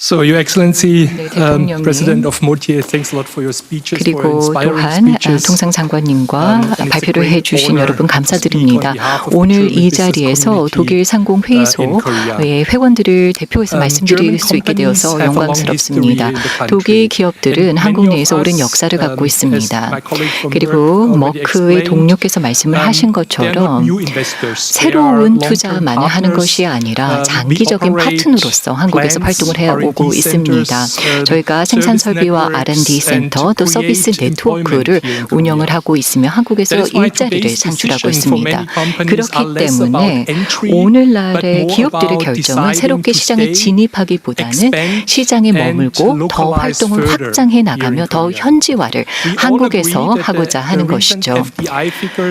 So, Your Excellency, 네, 대통령님. President of Mortier, thanks a lot for your speeches, for 그리고 inspiring 또한 speeches. 통상장관님과 and it's a 발표를 great 해주신 honor 여러분 to 감사드립니다. speak on behalf of the 오늘 German 이 business 자리에서 community, 독일 in 상공회의소의 Korea. 회원들을 대표해서 말씀드릴 German 수 있게 companies 되어서 have a long 영광스럽습니다. history in the country. 독일 기업들은 And 한국 many of 내에서 오랜 us, 역사를 갖고 as 있습니다. my colleague from 그리고 Merck already 머크의 explained, 동료께서 말씀을 하신 they are not 것처럼 new investors. They are 새로운 long-term 투자만을 하는 것이 partners. 아니라 We 장기적인 operate 파트너로서 한국에서 plants, 활동을 해오고 R&D 있습니다. centers, 저희가 생산 설비와 R&D 센터 또 서비스 네트워크를 운영을 하고 있으며 한국에서 일자리를 창출하고 있습니다. 그렇기 때문에 오늘날의 기업들의 결정은 새롭게 시장에 진입하기보다는 시장에 머물고 더 활동을 확장해 나가며 더 현지화를 한국에서 하고자 하는 것이죠.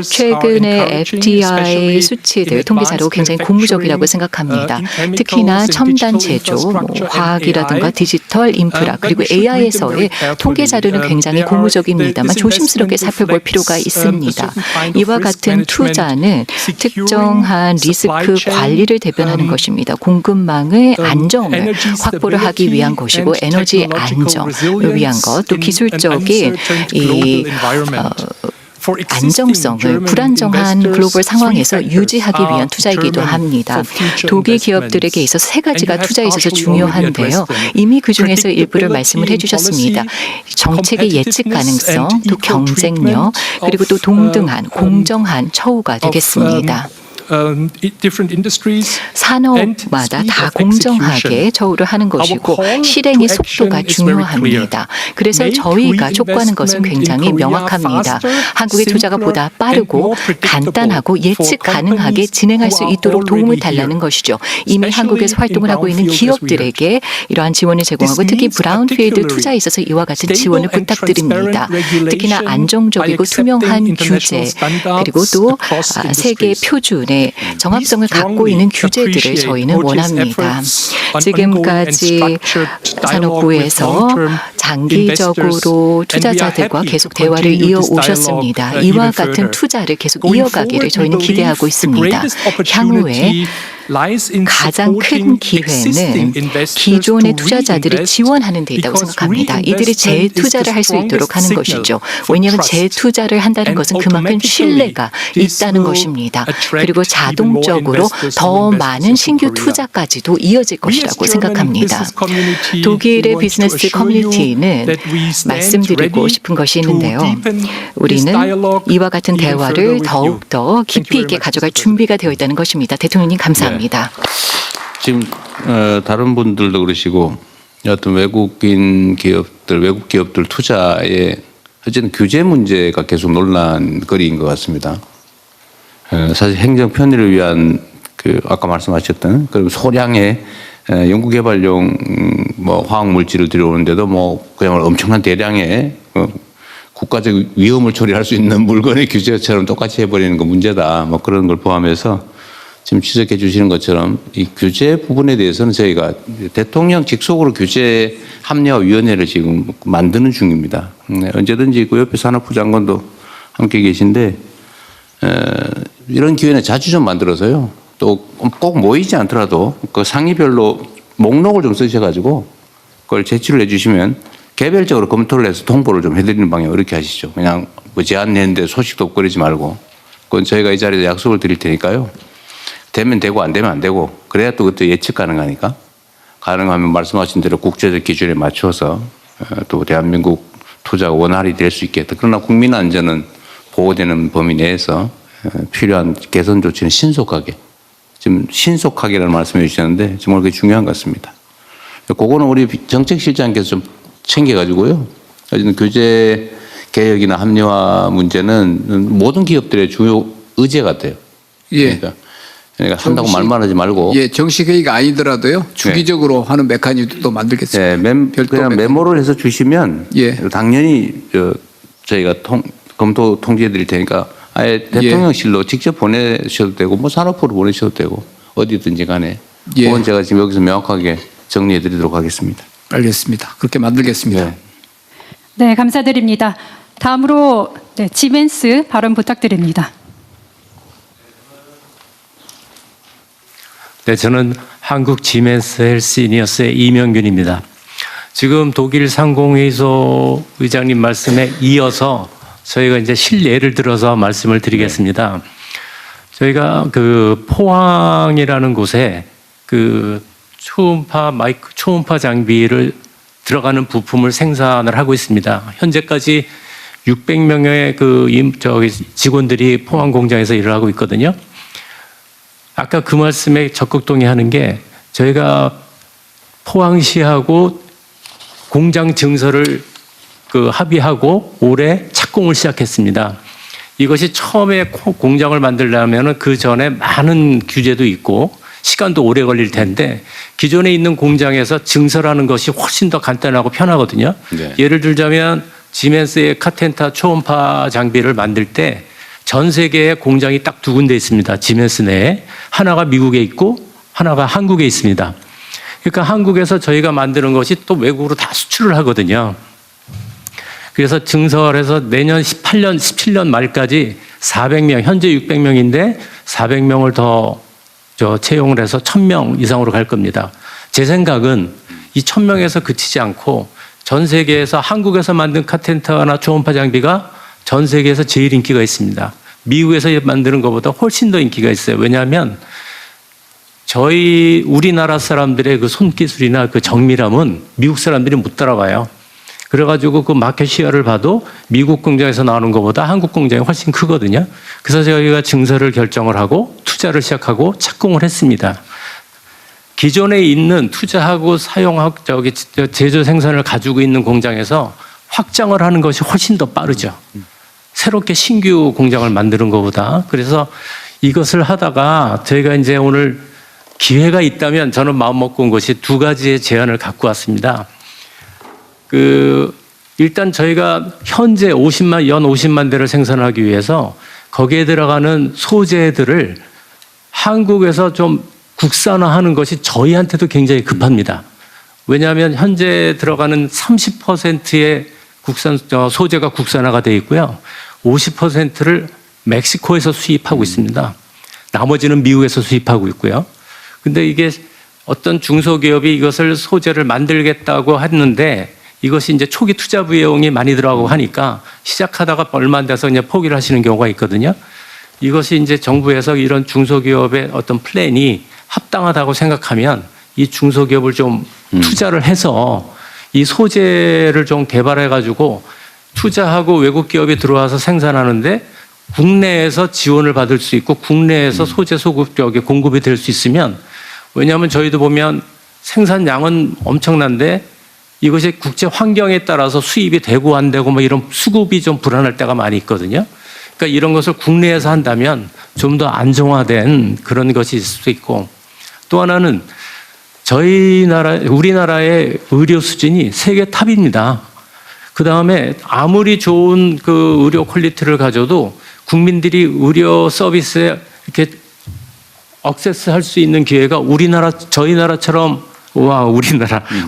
최근의 FDI 수치들 통계자료 굉장히 고무적이라고 생각합니다. 특히나 첨단 제조, 화학이라든가 디지털 인프라 그리고 AI에서의 통계 자료는 굉장히 고무적입니다만 조심스럽게 살펴볼 필요가 있습니다. 이와 같은 투자는 특정한 리스크 관리를 대변하는 것입니다. 공급망의 안정을 확보를 하기 위한 것이고 에너지 안정을 위한 것, 또 기술적인 이 안정성을 불안정한 글로벌 상황에서 유지하기 위한 투자이기도 합니다. 독일 기업들에게 있어서 세 가지가 투자에 있어서 중요한데요. 이미 그중에서 일부를 말씀을 해주셨습니다. 정책의 예측 가능성, 또 경쟁력, 그리고 또 동등한, 공정한 처우가 되겠습니다. 산업마다 다 공정하게 처우를 하는 것이고 실행의 속도가 중요합니다. 그래서 저희가 촉구하는 것은 굉장히 명확합니다. 한국의 투자가 보다 빠르고 간단하고 예측 가능하게 진행할 수 있도록 도움을 달라는 것이죠. 이미 한국에서 활동을 하고 있는 기업들에게 이러한 지원을 제공하고 특히 브라운필드 투자에 있어서 이와 같은 지원을 부탁드립니다. 특히나 안정적이고 투명한 규제 그리고 또 세계 표준의 정합성을 갖고 있는 규제들을 저희는 원합니다. 지금까지 산업부에서 장기적으로 투자자들과 계속 대화를 이어오셨습니다. 이와 같은 투자를 계속 이어가기를 저희는 기대하고 있습니다. 향후에 가장 큰 기회는 기존의 투자자들이 지원하는 데 있다고 생각합니다. 이들이 재투자를 할 수 있도록 하는 것이죠. 왜냐하면 재투자를 한다는 것은 그만큼 신뢰가 있다는 것입니다. 그리고 자동적으로 더 많은 신규 투자까지도 이어질 것이라고 생각합니다. 독일의 비즈니스 커뮤니티는 말씀드리고 싶은 것이 있는데요. 우리는 이와 같은 대화를 더욱더 깊이 있게 가져갈 준비가 되어 있다는 것입니다. 대통령님 감사합니다. 지금 다른 분들도 그러시고 어떤 외국 기업들 투자에 어쨌든 규제 문제가 계속 논란거리인 것 같습니다. 사실 행정 편의를 위한 아까 말씀하셨던 그럼 소량의 연구개발용 화학 물질을 들여오는데도 그야말로 엄청난 대량의 국가적 위험을 초래할 수 있는 물건의 규제처럼 똑같이 해버리는 거 문제다. 뭐 그런 걸 포함해서 지금 지적해 주시는 것처럼 이 규제 부분에 대해서는 저희가 대통령 직속으로 규제 합리화위원회를 지금 만드는 중입니다. 언제든지 그 옆에 산업부 장관도 함께 계신데 이런 기회는 자주 좀 만들어서요. 또 꼭 모이지 않더라도 그 상위별로 목록을 좀 쓰셔가지고 그걸 제출을 해주시면 개별적으로 검토를 해서 통보를 좀 해드리는 방향 이렇게 하시죠. 그냥 뭐 제안했는데 소식도 없고 그러지 말고 그건 저희가 이 자리에서 약속을 드릴 테니까요. 되면 되고 안 되면 안 되고 그래야 또 그때 예측 가능하니까 가능하면 말씀하신 대로 국제적 기준에 맞춰서 또 대한민국 투자가 원활히 될 수 있게 그러나 국민 안전은 보호되는 범위 내에서 필요한 개선 조치는 신속하게 지금 신속하게라는 말씀해 주셨는데 정말 그게 중요한 것 같습니다. 그거는 우리 정책실장께서 좀 챙겨가지고요. 어쨌든 규제 개혁이나 합리화 문제는 모든 기업들의 주요 의제 같아요. 예. 그러니까 한다고 말만 하지 말고. 예, 정식 회의가 아니더라도요. 주기적으로 하는 메커니즘도 만들겠습니다. 그냥 메모를 해서 주시면 예. 당연히 저희가 검토 통지해 드릴 테니까 아예 대통령실로 직접 보내셔도 되고 뭐 산업부로 보내셔도 되고 어디든지 간에 그건 제가 지금 여기서 명확하게 정리해 드리도록 하겠습니다. 알겠습니다. 그렇게 만들겠습니다. 네. 네, 감사드립니다. 다음으로 지멘스 발언 부탁드립니다. 네, 저는 한국 지멘스 헬스니어스의 이명균입니다. 지금 독일 상공회의소 의장님 말씀에 이어서 저희가 이제 실예를 들어서 말씀을 드리겠습니다. 저희가 그 포항이라는 곳에 그 초음파 장비를 들어가는 부품을 생산을 하고 있습니다. 현재까지 600명의 직원들이 포항 공장에서 일을 하고 있거든요. 아까 그 말씀에 적극 동의하는 게 저희가 포항시하고 공장 증설을 합의하고 올해 착공을 시작했습니다. 이것이 처음에 공장을 만들려면 그 전에 많은 규제도 있고 시간도 오래 걸릴 텐데 기존에 있는 공장에서 증설하는 것이 훨씬 더 간단하고 편하거든요. 네. 예를 들자면 지멘스의 카텐타 초음파 장비를 만들 때 전 세계에 공장이 딱 두 군데 있습니다. 지멘스 내에. 하나가 미국에 있고 하나가 한국에 있습니다. 그러니까 한국에서 저희가 만드는 것이 또 외국으로 다 수출을 하거든요. 그래서 증설해서 내년 17년 말까지 400명, 현재 600명인데 400명을 더 채용을 해서 1000명 이상으로 갈 겁니다. 제 생각은 이 1000명에서 그치지 않고 전 세계에서 한국에서 만든 카텐타나 초음파 장비가 전 세계에서 제일 인기가 있습니다. 미국에서 만드는 것보다 훨씬 더 인기가 있어요. 왜냐하면 우리나라 사람들의 그 손기술이나 그 정밀함은 미국 사람들이 못 따라가요. 그래가지고 그 마켓 시야를 봐도 미국 공장에서 나오는 것보다 한국 공장이 훨씬 크거든요. 그래서 저희가 증설을 결정을 하고 투자를 시작하고 착공을 했습니다. 기존에 있는 투자하고 사용하고 제조 생산을 가지고 있는 공장에서 확장을 하는 것이 훨씬 더 빠르죠. 새롭게 신규 공장을 만드는 것보다. 그래서 이것을 하다가 저희가 이제 오늘 기회가 있다면 저는 마음먹고 온 것이 두 가지의 제안을 갖고 왔습니다. 일단 저희가 현재 연 50만 대를 생산하기 위해서 거기에 들어가는 소재들을 한국에서 좀 국산화하는 것이 저희한테도 굉장히 급합니다. 왜냐하면 현재 들어가는 30%의 소재가 국산화가 되어 있고요. 50%를 멕시코에서 수입하고 있습니다. 나머지는 미국에서 수입하고 있고요. 근데 이게 어떤 중소기업이 이것을 소재를 만들겠다고 했는데 이것이 이제 초기 투자 비용이 많이 들어가고 하니까 시작하다가 얼마 안 돼서 그냥 포기를 하시는 경우가 있거든요. 이것이 이제 정부에서 이런 중소기업의 어떤 플랜이 합당하다고 생각하면 이 중소기업을 좀 투자를 해서 이 소재를 좀 개발해가지고 투자하고 외국 기업이 들어와서 생산하는데 국내에서 지원을 받을 수 있고 국내에서 소재 소급력이 공급이 될 수 있으면 왜냐하면 저희도 보면 생산량은 엄청난데 이것이 국제 환경에 따라서 수입이 되고 안 되고 뭐 이런 수급이 좀 불안할 때가 많이 있거든요. 그러니까 이런 것을 국내에서 한다면 좀 더 안정화된 그런 것이 있을 수 있고 또 하나는 우리나라의 의료 수준이 세계 탑입니다. 그 다음에 아무리 좋은 그 의료 퀄리티를 가져도 국민들이 의료 서비스에 이렇게 액세스 할 수 있는 기회가 저희 나라처럼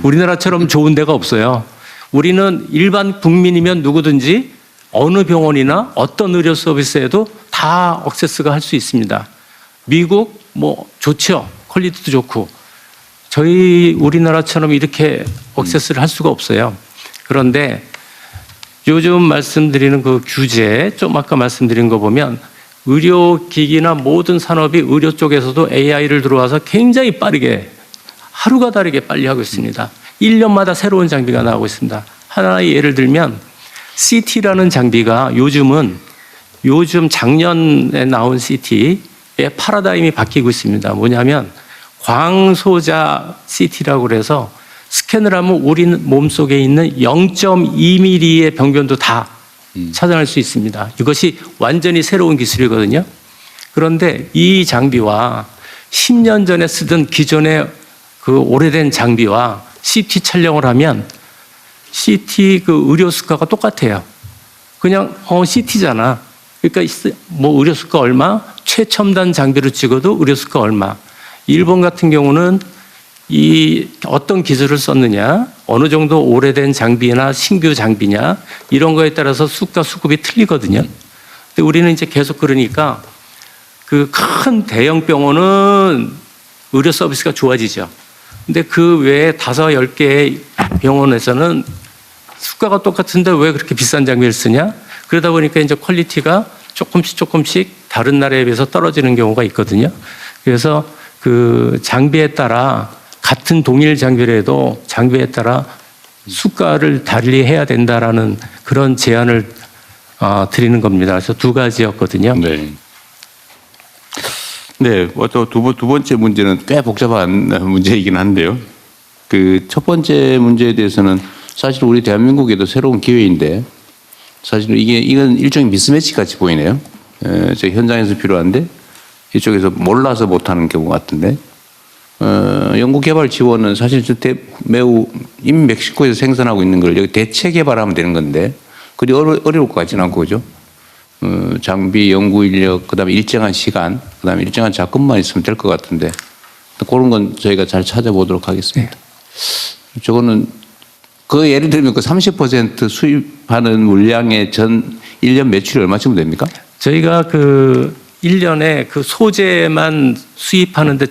우리나라처럼 좋은 데가 없어요. 우리는 일반 국민이면 누구든지 어느 병원이나 어떤 의료 서비스에도 다 액세스가 할 수 있습니다. 미국 뭐 좋죠. 퀄리티도 좋고. 우리나라처럼 이렇게 액세스를 할 수가 없어요. 그런데 요즘 말씀드리는 그 규제, 좀 아까 말씀드린 거 보면 의료기기나 모든 산업이 의료 쪽에서도 AI를 들어와서 굉장히 빠르게 하루가 다르게 빨리 하고 있습니다. 1년마다 새로운 장비가 나오고 있습니다. 하나의 예를 들면 CT라는 장비가 요즘 작년에 나온 CT의 파라다임이 바뀌고 있습니다. 뭐냐면 광소자 CT라고 그래서 스캔을 하면 우리 몸속에 있는 0.2mm의 병변도 다 찾아낼 수 있습니다. 이것이 완전히 새로운 기술이거든요. 그런데 이 장비와 10년 전에 쓰던 기존의 그 오래된 장비와 CT 촬영을 하면 CT 그 의료 수가가 똑같아요. 그냥 CT잖아. 그러니까 뭐 의료 수가 얼마, 최첨단 장비로 찍어도 의료 수가 얼마. 일본 같은 경우는 이 어떤 기술을 썼느냐, 어느 정도 오래된 장비나 신규 장비냐 이런 거에 따라서 수가 수급이 틀리거든요. 근데 우리는 이제 계속 그러니까 그 큰 대형 병원은 의료 서비스가 좋아지죠. 근데 그 외에 5, 10개의 병원에서는 수가가 똑같은데 왜 그렇게 비싼 장비를 쓰냐? 그러다 보니까 이제 퀄리티가 조금씩 다른 나라에 비해서 떨어지는 경우가 있거든요. 그래서 그 장비에 따라 같은 동일 장비라도 장비에 따라 수가를 달리해야 된다라는 그런 제안을 드리는 겁니다. 그래서 2가지였거든요. 네. 네, 또 두 번째 문제는 꽤 복잡한 문제이긴 한데요. 그 첫 번째 문제에 대해서는 사실 우리 대한민국에도 새로운 기회인데 사실 이건 일종의 미스매치 같이 보이네요. 저 현장에서 필요한데 이쪽에서 몰라서 못하는 경우 같은데 연구개발 지원은 사실 매우 이미 멕시코에서 생산하고 있는 걸 여기 대체 개발하면 되는 건데 그리 어려울 것 같지는 않고 그죠? 장비, 연구 인력, 그다음에 일정한 시간, 그다음에 일정한 자금만 있으면 될 것 같은데 그런 건 저희가 잘 찾아보도록 하겠습니다. 네. 저거는 그 예를 들면 그 30% 수입하는 물량의 전 1년 매출이 얼마쯤 됩니까? 저희가 그 1년에 그 소재만 수입하는데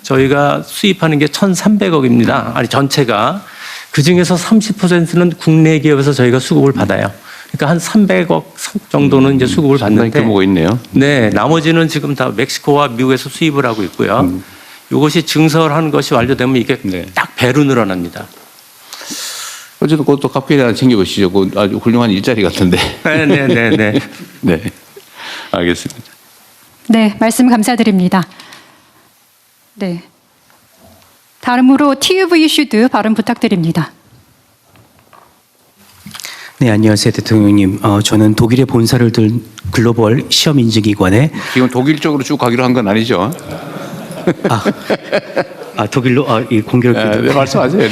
저희가 수입하는 게 1,300억입니다. 아니 전체가 그 중에서 30%는 국내 기업에서 저희가 수급을 받아요. 그러니까 한 300억 정도는 이제 수급을 받는데 규모가 있네요. 네, 나머지는 지금 다 멕시코와 미국에서 수입을 하고 있고요. 이것이 증설하는 것이 완료되면 이게 딱 배로 늘어납니다. 어쨌든 그것도 카피를 하나 챙겨보시죠. 그 아주 훌륭한 일자리 같은데. 네. 네, 알겠습니다. 네, 말씀 감사드립니다. 네. 다음으로 TUV 이슈드 발언 부탁드립니다. 네, 안녕하세요, 대통령님. 저는 독일의 본사를 둔 글로벌 시험 인증기관에 지금 독일 쪽으로 쭉 가기로 한 건 아니죠? 독일로 이 공교롭게도 네, 말씀하세요.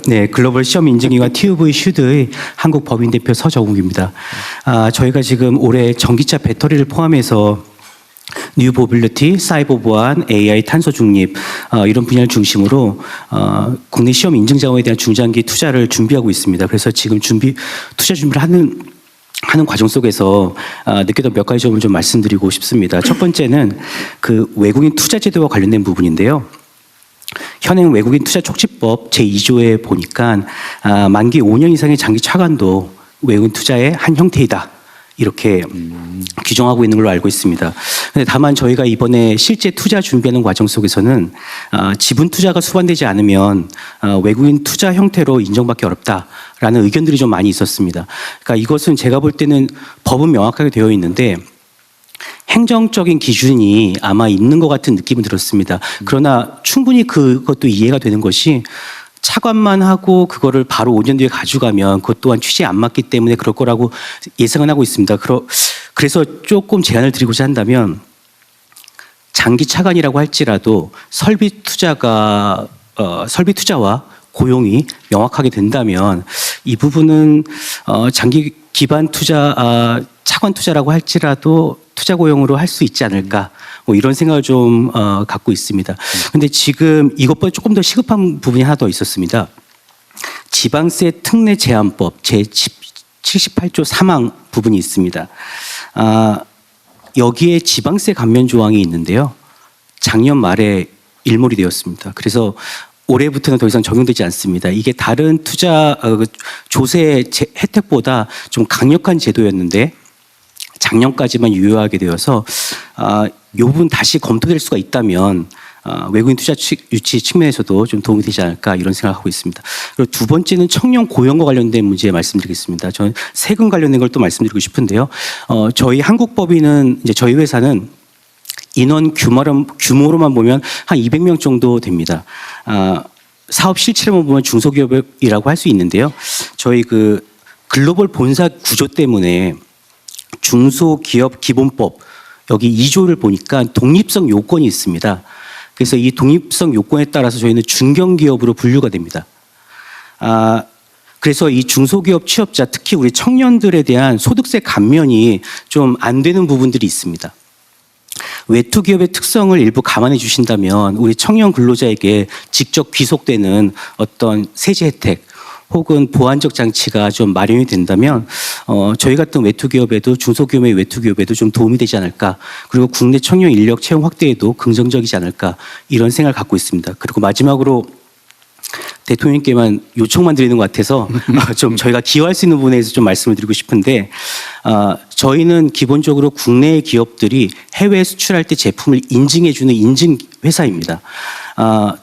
네, 글로벌 시험 인증기관 TUV 슈드의 한국 법인 대표 서정욱입니다. 저희가 지금 올해 전기차 배터리를 포함해서 뉴 모빌리티, 사이버 보안, AI, 탄소 중립 이런 분야를 중심으로 국내 시험 인증 자원에 대한 중장기 투자를 준비하고 있습니다. 그래서 지금 투자 준비를 하는 과정 속에서 느꼈던 몇 가지 점을 좀 말씀드리고 싶습니다. 첫 번째는 그 외국인 투자 제도와 관련된 부분인데요. 현행 외국인 투자 촉진법 제2조에 보니까 만기 5년 이상의 장기 차관도 외국인 투자의 한 형태이다. 이렇게 규정하고 있는 걸로 알고 있습니다. 근데 다만 저희가 이번에 실제 투자 준비하는 과정 속에서는 지분 투자가 수반되지 않으면 외국인 투자 형태로 인정받기 어렵다라는 의견들이 좀 많이 있었습니다. 그러니까 이것은 제가 볼 때는 법은 명확하게 되어 있는데 행정적인 기준이 아마 있는 것 같은 느낌은 들었습니다. 그러나 충분히 그것도 이해가 되는 것이 차관만 하고 그거를 바로 5년 뒤에 가져가면 그것 또한 취지에 안 맞기 때문에 그럴 거라고 예상은 하고 있습니다. 그래서 조금 제안을 드리고자 한다면 장기 차관이라고 할지라도 설비 투자와 고용이 명확하게 된다면 이 부분은 장기 기반 투자, 차관 투자라고 할지라도 투자 고용으로 할 수 있지 않을까 뭐 이런 생각을 좀 갖고 있습니다. 근데 지금 이것보다 조금 더 시급한 부분이 하나 더 있었습니다. 지방세 특례 제한법 제 78조 3항 부분이 있습니다. 여기에 지방세 감면 조항이 있는데요. 작년 말에 일몰이 되었습니다. 그래서 올해부터는 더 이상 적용되지 않습니다. 이게 다른 투자 조세 혜택보다 좀 강력한 제도였는데 작년까지만 유효하게 되어서 이 부분 다시 검토될 수가 있다면 외국인 투자 유치 측면에서도 좀 도움이 되지 않을까 이런 생각을 하고 있습니다. 그리고 두 번째는 청년 고용과 관련된 문제 말씀드리겠습니다. 저는 세금 관련된 걸 또 말씀드리고 싶은데요. 저희 한국법인은 이제 저희 회사는 인원 규모로만 보면 한 200명 정도 됩니다. 사업 실체로만 보면 중소기업이라고 할 수 있는데요. 저희 그 글로벌 본사 구조 때문에 중소기업 기본법 여기 2조를 보니까 독립성 요건이 있습니다. 그래서 이 독립성 요건에 따라서 저희는 중견기업으로 분류가 됩니다. 그래서 이 중소기업 취업자 특히 우리 청년들에 대한 소득세 감면이 좀 안 되는 부분들이 있습니다. 외투 기업의 특성을 일부 감안해 주신다면 우리 청년 근로자에게 직접 귀속되는 어떤 세제 혜택 혹은 보완적 장치가 좀 마련이 된다면 저희 같은 외투 기업에도 중소규모의 외투 기업에도 좀 도움이 되지 않을까. 그리고 국내 청년 인력 채용 확대에도 긍정적이지 않을까 이런 생각을 갖고 있습니다. 그리고 마지막으로 대통령님께만 요청만 드리는 것 같아서 좀 저희가 기여할 수 있는 부분에 대해서 좀 말씀을 드리고 싶은데 저희는 기본적으로 국내 기업들이 해외에 수출할 때 제품을 인증해주는 인증 회사입니다.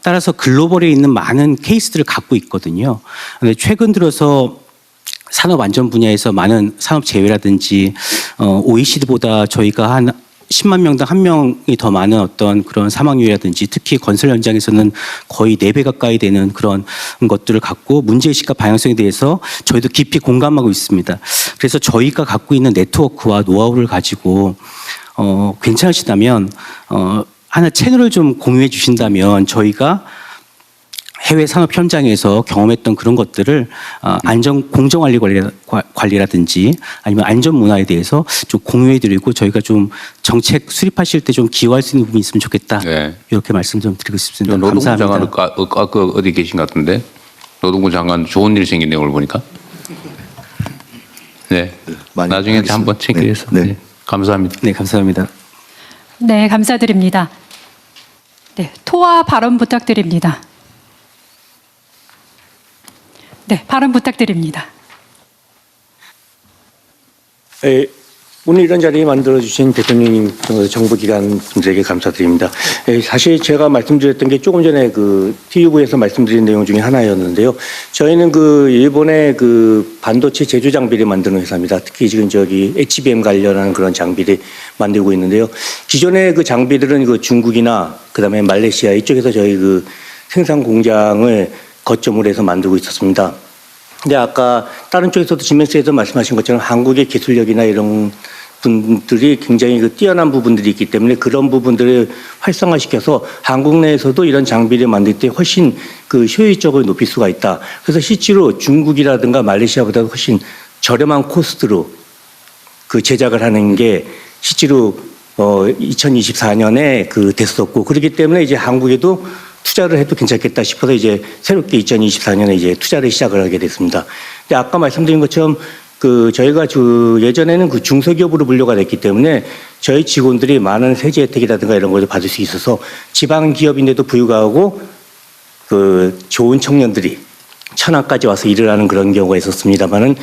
따라서 글로벌에 있는 많은 케이스들을 갖고 있거든요. 근데 최근 들어서 산업 안전 분야에서 많은 산업 재해라든지 OECD보다 저희가 한 10만 명당 1명이 더 많은 어떤 그런 사망률이라든지 특히 건설 현장에서는 거의 4배 가까이 되는 그런 것들을 갖고 문제의식과 방향성에 대해서 저희도 깊이 공감하고 있습니다. 그래서 저희가 갖고 있는 네트워크와 노하우를 가지고 괜찮으시다면 하나 채널을 좀 공유해 주신다면 저희가 해외 산업 현장에서 경험했던 그런 것들을 공정관리 관리라든지 아니면 안전 문화에 대해서 좀 공유해드리고 저희가 좀 정책 수립하실 때 좀 기여할 수 있는 부분이 있으면 좋겠다. 네. 이렇게 말씀 좀 드리고 싶습니다. 노동부 감사합니다. 장관 어디 계신 것 같은데 노동부 장관 좋은 일 생긴 내용을 보니까. 네. 많이 나중에 알겠습니다. 한번 체크해서. 네. 네. 감사합니다. 네, 감사합니다. 네, 감사드립니다. 네, 토와 발언 부탁드립니다. 네, 발언 부탁드립니다. 오늘 이런 자리 만들어주신 대통령님, 정부기관 분들에게 감사드립니다. 사실 제가 말씀드렸던 게 조금 전에 그 TV에서 말씀드린 내용 중에 하나였는데요. 저희는 그 일본의 그 반도체 제조 장비를 만드는 회사입니다. 특히 지금 저기 HBM 관련한 그런 장비를 만들고 있는데요. 기존의 그 장비들은 그 중국이나 그다음에 말레이시아 이쪽에서 저희 그 생산 공장을 거점으로 해서 만들고 있었습니다. 근데 아까 다른 쪽에서도 지멘스에서 말씀하신 것처럼 한국의 기술력이나 이런 분들이 굉장히 그 뛰어난 부분들이 있기 때문에 그런 부분들을 활성화시켜서 한국 내에서도 이런 장비를 만들 때 훨씬 그 효율적을 높일 수가 있다. 그래서 실제로 중국이라든가 말레이시아보다 훨씬 저렴한 코스트로 그 제작을 하는 게 실제로 2024년에 그 됐었고 그렇기 때문에 이제 한국에도 투자를 해도 괜찮겠다 싶어서 이제 새롭게 2024년에 이제 투자를 시작을 하게 됐습니다. 근데 아까 말씀드린 것처럼 그 저희가 예전에는 그 중소기업으로 분류가 됐기 때문에 저희 직원들이 많은 세제 혜택이라든가 이런 것을 받을 수 있어서 지방 기업인데도 불구하고 그 좋은 청년들이 천안까지 와서 일을 하는 그런 경우가 있었습니다만은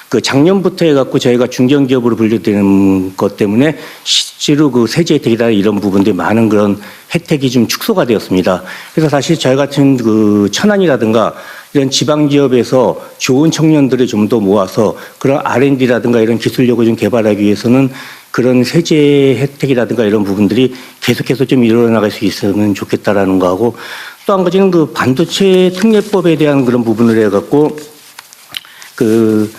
그 작년부터 해갖고 저희가 중견기업으로 분류되는 것 때문에 실제로 그 세제 혜택이나 이런 부분들이 많은 그런 혜택이 좀 축소가 되었습니다. 그래서 사실 저희 같은 그 천안이라든가 이런 지방기업에서 좋은 청년들을 좀 더 모아서 그런 R&D라든가 이런 기술력을 좀 개발하기 위해서는 그런 세제 혜택이라든가 이런 부분들이 계속해서 좀 일어나갈 수 있으면 좋겠다라는 거하고 또 한 가지는 그 반도체 특례법에 대한 그런 부분을 해갖고 그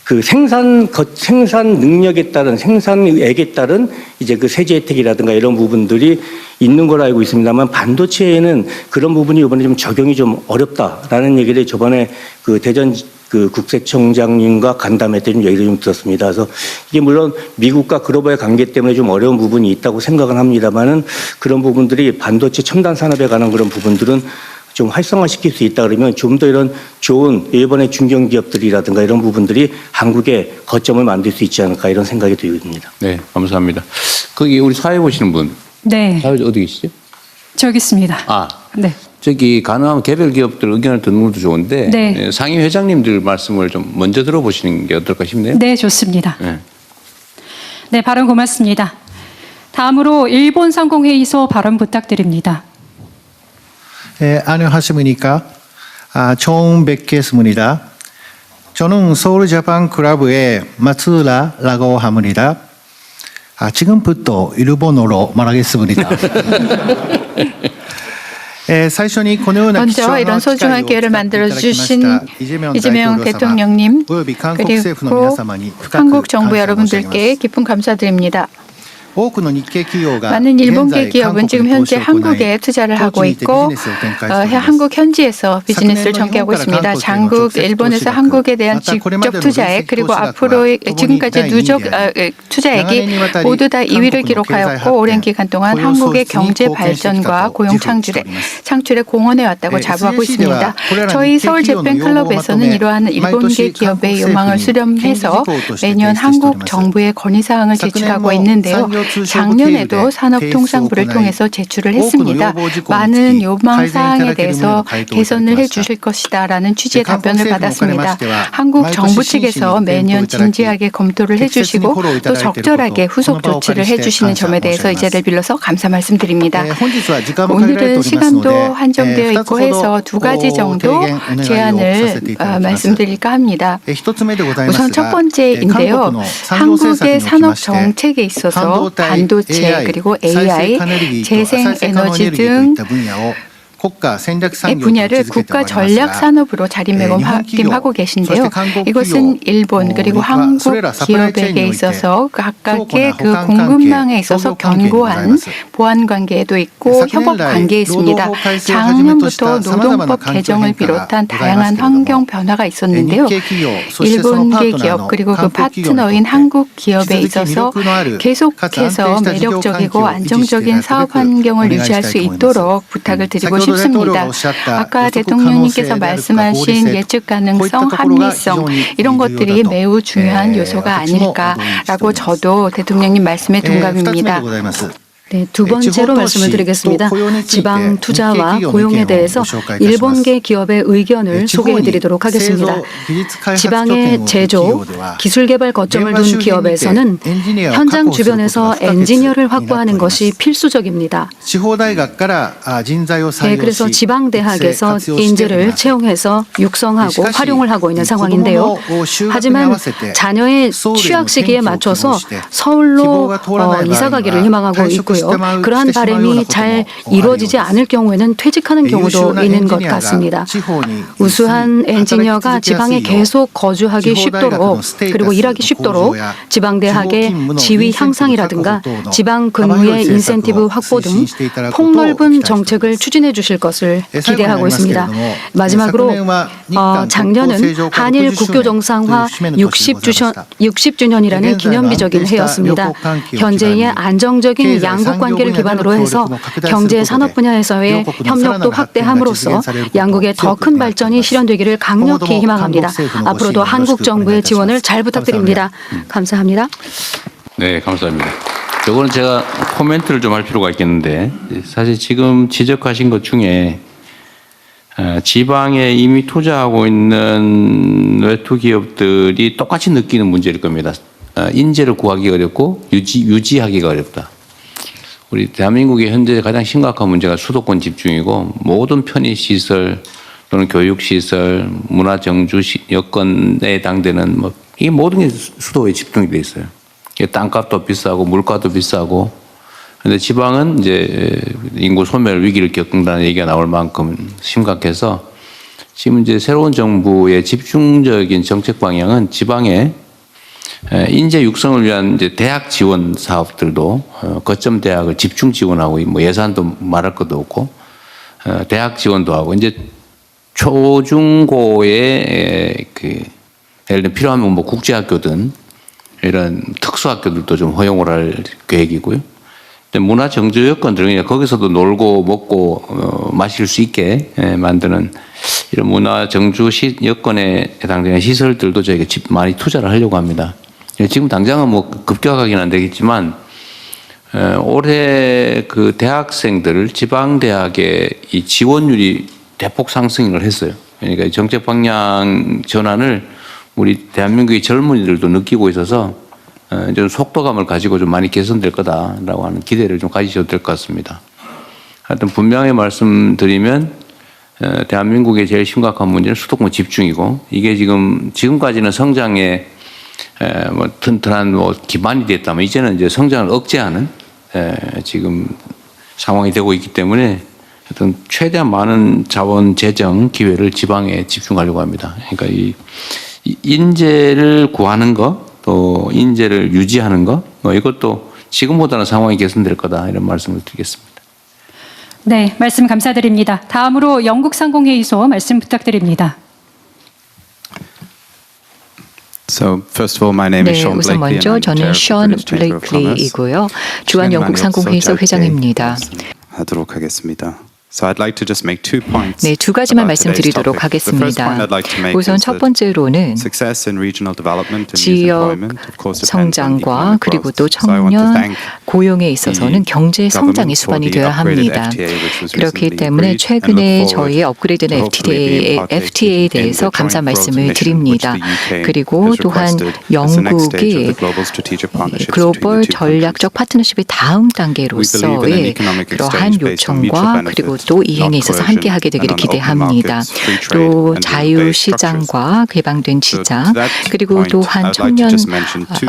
그 생산 능력에 따른 생산액에 따른 이제 그 세제 혜택이라든가 이런 부분들이 있는 걸로 알고 있습니다만 반도체에는 그런 부분이 이번에 좀 적용이 좀 어렵다라는 얘기를 저번에 그 대전 그 국세청장님과 간담회 때 좀 얘기를 좀 들었습니다. 그래서 이게 물론 미국과 글로벌 관계 때문에 좀 어려운 부분이 있다고 생각은 합니다만은 그런 부분들이 반도체 첨단 산업에 관한 그런 부분들은 좀 활성화시킬 수 있다 그러면 좀 더 이런 좋은 일본의 중견기업들이라든가 이런 부분들이 한국에 거점을 만들 수 있지 않을까 이런 생각이 듭니다. 네, 감사합니다. 거기 우리 사회 보시는 분. 네, 사회 어디 계시죠? 저기 있습니다. 아, 네. 저기 가능하면 개별 기업들 의견을 듣는 것도 좋은데 네. 상임 회장님들 말씀을 좀 먼저 들어보시는 게 어떨까 싶네요. 네, 좋습니다. 네. 네, 발언 고맙습니다. 다음으로 일본 상공회의소 발언 부탁드립니다. 예, 안녕하십니까. 처음 뵙겠습니다. 저는 서울 자pan 클럽의 마츠라라고 합니다. 지금부터 일본어로 말하겠습니다. 먼저 이런 소중한 기회를 만들어주신 이재명 대통령님 그리고 한국 정부 여러분들께 깊은 감사드립니다. 많은 일본계 기업은 지금 현재 한국에 투자를 하고 있고 한국 현지에서 비즈니스를 전개하고 있습니다. 장국 일본에서 한국에 대한 직접 투자액 그리고 앞으로 지금까지 누적 투자액이 모두 다 2위를 기록하였고 오랜 기간 동안 한국의 경제 발전과 고용 창출에 공헌해 왔다고 자부하고 있습니다. 저희 서울 재팬 클럽에서는 이러한 일본계 기업의 요망을 수렴해서 매년 한국 정부에 건의사항을 제출하고 있는데요. 작년에도 산업통상부를 통해서 제출을 했습니다. 많은 요망사항에 대해서 개선을 해주실 것이다라는 취지의 답변을 받았습니다. 한국 정부 측에서 매년 진지하게 검토를 해주시고 또 적절하게 후속 조치를 해주시는 점에 대해서 이 자리를 빌어서 감사 말씀드립니다. 오늘은 시간도 한정되어 있고 해서 두 가지 정도 제안을 말씀드릴까 합니다. 우선 첫 번째인데요. 한국의 산업 정책에 있어서 반도체 그리고 AI, 재생에너지 등 분야를 국가 전략 산업으로 자리매김하고 계신데요. 이것은 일본 그리고 한국 기업에게 있어서 각각의 그 공급망에 있어서 견고한 보안 관계도 있고 협업 관계에 있습니다. 작년부터 노동법 개정을 비롯한 다양한 환경 변화가 있었는데요. 일본계 기업 그리고 그 파트너인 한국 기업에 있어서 계속해서 매력적이고 안정적인 사업 환경을 유지할 수 있도록 부탁을 드리고 싶습니다. 아까 대통령님께서 말씀하신 예측 가능성, 합리성 이런 것들이 매우 중요한 요소가 아닐까라고 저도 대통령님 말씀에 동감입니다. 네, 두 번째로 말씀을 드리겠습니다. 지방 투자와 고용에 대해서 일본계 기업의 의견을 소개해 드리도록 하겠습니다. 지방의 제조, 기술개발 거점을 둔 기업에서는 현장 주변에서 엔지니어를 확보하는 것이 필수적입니다. 네, 그래서 지방대학에서 인재를 채용해서 육성하고 활용을 하고 있는 상황인데요. 하지만 자녀의 취학 시기에 맞춰서 서울로 이사가기를 희망하고 있고요. 그러한 바람이 잘 이루어지지 않을 경우에는 퇴직하는 경우도 있는 것 같습니다. 우수한 엔지니어가 지방에 계속 거주하기 쉽도록 그리고 일하기 쉽도록 지방대학의 지위 향상이라든가 지방 근무의 인센티브 확보 등 폭넓은 정책을 추진해 주실 것을 기대하고 있습니다. 마지막으로 작년은 한일 국교 정상화 60주년이라는 기념비적인 해였습니다. 현재의 안정적인 양국 관계를 기반으로 해서 경제 산업 분야에서의 협력도 확대함으로써 양국의 더 큰 발전이 실현되기를 강력히 희망합니다. 앞으로도 한국 정부의 지원을 잘 부탁드립니다. 감사합니다. 네, 감사합니다. 저거는 제가 코멘트를 좀 할 필요가 있겠는데 사실 지금 지적하신 것 중에 지방에 이미 투자하고 있는 외투 기업들이 똑같이 느끼는 문제일 겁니다. 인재를 구하기 어렵고 유지하기가 어렵다. 우리 대한민국의 현재 가장 심각한 문제가 수도권 집중이고 모든 편의시설 또는 교육시설, 문화정주 여건에 해당되는 이 모든 게 수도에 집중이 돼 있어요. 땅값도 비싸고 물가도 비싸고. 그런데 지방은 이제 인구 소멸 위기를 겪는다는 얘기가 나올 만큼 심각해서 지금 이제 새로운 정부의 집중적인 정책 방향은 지방에 인재 육성을 위한 이제 대학 지원 사업들도 거점 대학을 집중 지원하고 뭐 예산도 말할 것도 없고 대학 지원도 하고 이제 초중고의 그 예를 들면 필요하면 뭐 국제학교든 이런 특수학교들도 좀 허용을 할 계획이고요. 문화 정주 여건들은 그냥 거기서도 놀고 먹고 마실 수 있게 만드는 이런 문화 정주 여건에 해당되는 시설들도 저희가 많이 투자를 하려고 합니다. 지금 당장은 뭐 급격하게는 안 되겠지만 올해 그 대학생들 지방 대학의 이 지원율이 대폭 상승을 했어요. 그러니까 정책 방향 전환을 우리 대한민국의 젊은이들도 느끼고 있어서 좀 속도감을 가지고 좀 많이 개선될 거다라고 하는 기대를 좀 가지셔도 될 것 같습니다. 하여튼 분명히 말씀드리면 대한민국의 제일 심각한 문제는 수도권 집중이고 이게 지금까지는 성장에 뭐 튼튼한 뭐 기반이 됐다면 이제는 이제 성장을 억제하는 지금 상황이 되고 있기 때문에 하여튼 최대한 많은 자원 재정 기회를 지방에 집중하려고 합니다. 그러니까 이 인재를 구하는 거, 또 인재를 유지하는 거, 이것도 지금보다는 상황이 개선될 거다 이런 말씀을 드리겠습니다. 네, 말씀 감사드립니다. 다음으로 영국상공회의소 말씀 부탁드립니다. So first of all, my name is Sean 우선 Blakely. 먼저 저는 션 블레이클리이고요. 주한 영국상공회의소 회장입니다. 하도록 하겠습니다. So I'd like to just make 2 points. 네, 두 가지만 about today's 말씀드리도록 topic. The first point 하겠습니다. I'd like to make 우선 is 첫 that 번째로는 success in regional development and youth 지역 employment, of course, depends on 성장과 economic 그리고 growth. 또 So I want to 청년 thank 고용에 있어서는 경제 성장의 수반이 되어야 합니다. 그렇기 때문에 최근에 저희 업그레이드된 FTA에 대해서 감사 말씀을 드립니다. 그리고 또한 영국이 글로벌 전략적 파트너십의 다음 단계로서의 그러한 요청과 그리고 또 이행에 있어서 함께하게 되기를 기대합니다. 또 자유시장과 개방된 시장 그리고 또한 청년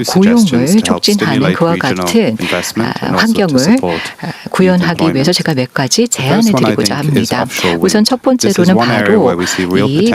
고용을 촉진하는 그와 같은 환경을 구현하기 위해서 제가 몇 가지 제안을 드리고자 합니다. 우선 첫 번째로는 바로 이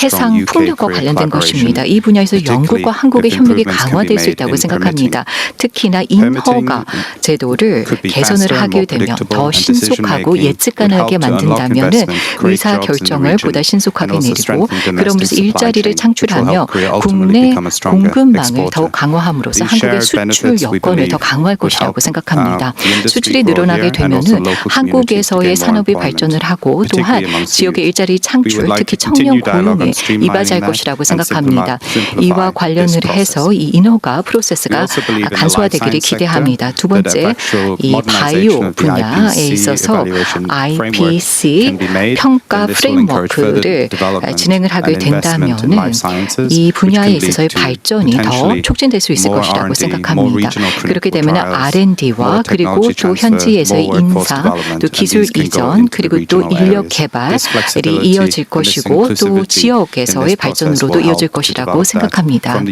해상 풍력과 관련된 것입니다. 이 분야에서 영국과 한국의 협력이 강화될 수 있다고 생각합니다. 특히나 인허가 제도를 개선을 하게 되면 더 신속하고 예측 가능하게 만든다면은 의사 결정을 보다 신속하게 내리고 그러면서 일자리를 창출하며 국내 공급망을 더욱 강화함으로써 한국의 수출 여건을 더 강화할 것이라고 생각합니다. 수출이 늘어나게 되면은 한국에서의 산업이 발전을 하고 또한 지역의 일자리 창출, 특히 청년 고용에 이바지할 것이라고 생각합니다. 이와 관련을 해서 이 인허가 프로세스가 간소화되기를 기대합니다. 두 번째, 이 바이오 분야에 있어서 IPC 평가 프레임워크를 진행을 하게 된다면은 이 분야에 있어서의 발전이 더 촉진될 수 있을 것이라고 생각합니다. 그렇게 되면 R&D와 그리고 또 현지에서의 인사, 또 기술 이전, 그리고 또 인력 개발이 이어질 것이고 또 지역에서의 발전으로도 이어질 것이라고 생각합니다.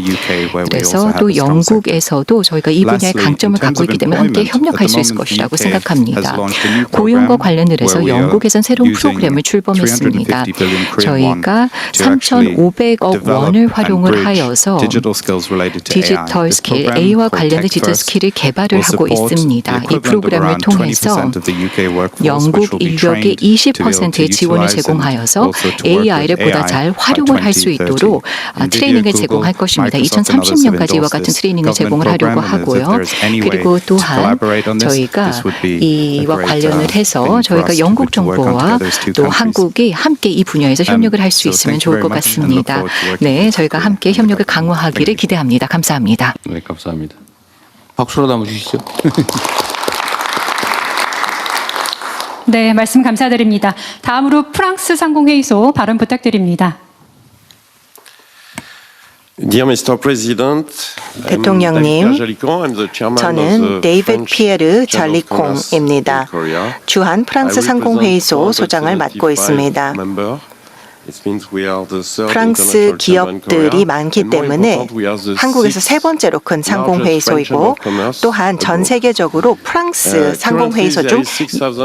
그래서 또 영국에서도 저희가 이 분야에 강점을 갖고 있기 때문에 함께 협력할 수 있을 것이라고 생각합니다. 고용과 관련을 해서 영국에선 새로운 프로그램을 출범했습니다. 저희가 3,500억 원을 활용을 하여서 디지털 스킬, A와 관련된 디지털 스킬을 개발을 하고 있습니다. 이 프로그램을 통해서 영국 인력의 20%의 지원을 제공하여서 AI를 보다 잘 활용을 할 수 있도록 트레이닝을 제공할 것입니다. 2030년까지 이와 같은 트레이닝을 제공을 하려고 하고요. 그리고 또한 저희가 이와 관련을 해서 저희가 영국 정부와 또 한국이 함께 이 분야에서 협력을 할 수 있으면 좋을 것 같습니다. 네, 저희가 함께 협력을 강화하기를 기대합니다. 감사합니다. 네, 감사합니다. 박수로 한번 주시죠. 네, 말씀 감사드립니다. 다음으로 프랑스 상공회의소 발언 부탁드립니다. 대통령님, 저는 데이비드 피에르 잘리콩입니다. 주한 프랑스 상공회의소 소장을 맡고 있습니다. 프랑스 기업들이 많기 때문에 한국에서 세 번째로 큰 상공회의소이고 또한 전 세계적으로 프랑스 상공회의소 중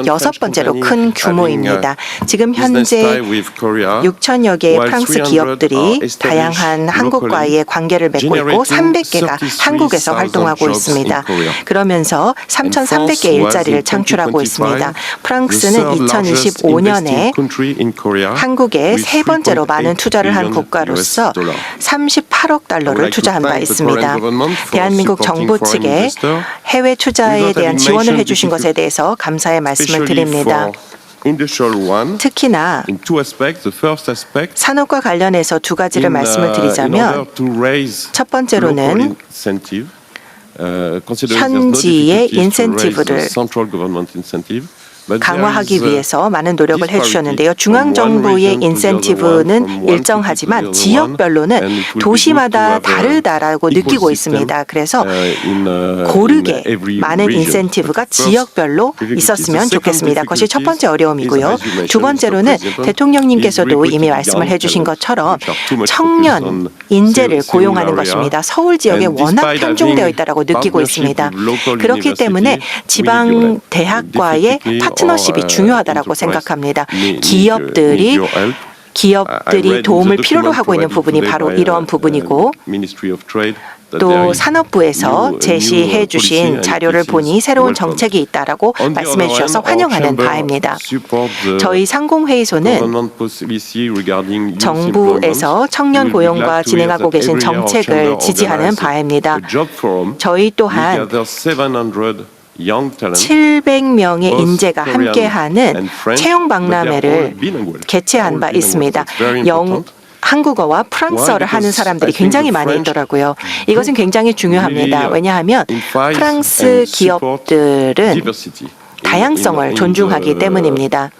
여섯 번째로 큰 규모입니다. 지금 현재 6천여 개의 프랑스 기업들이 다양한 한국과의 관계를 맺고 있고 300개가 한국에서 활동하고 있습니다. 그러면서 3,300개 일자리를 창출하고 있습니다. 프랑스는 2025년에 한국에 세 번째로 많은 투자를 한 국가로서 38억 달러를 투자한 바 있습니다. 대한민국 정부 측에 해외 투자에 대한 지원을 해주신 것에 대해서 감사의 말씀을 드립니다. 특히나 산업과 관련해서 두 가지를 말씀을 드리자면 첫 번째로는 현지의 인센티브를 강화하기 위해서 많은 노력을 해주셨는데요. 중앙정부의 인센티브는 일정하지만 지역별로는 도시마다 다르다라고 느끼고 있습니다. 그래서 고르게 많은 인센티브가 지역별로 있었으면 좋겠습니다. 그것이 첫 번째 어려움이고요. 두 번째로는 대통령님께서도 이미 말씀을 해주신 것처럼 청년 인재를 고용하는 것입니다. 서울 지역에 워낙 편중되어 있다고 느끼고 있습니다. 그렇기 때문에 지방 대학과의 파트너십이 중요하다고 생각합니다. 기업들이 도움을 필요로 하고 있는 부분이 바로 이러한 부분이고 또 산업부에서 제시해 주신 자료를 보니 새로운 정책이 있다라고 말씀해 주셔서 환영하는 바입니다. 저희 상공회의소는 정부에서 청년 고용과 진행하고 계신 정책을 지지하는 바입니다. 저희 또한 700명의 인재가 함께하는 채용 박람회를 개최한 바 있습니다. 한국어와 프랑스어를 하는 사람들이 굉장히 많이 있더라고요. 이것은 굉장히 중요합니다. 왜냐하면 프랑스 기업들은 다양성을 존중하기 때문입니다.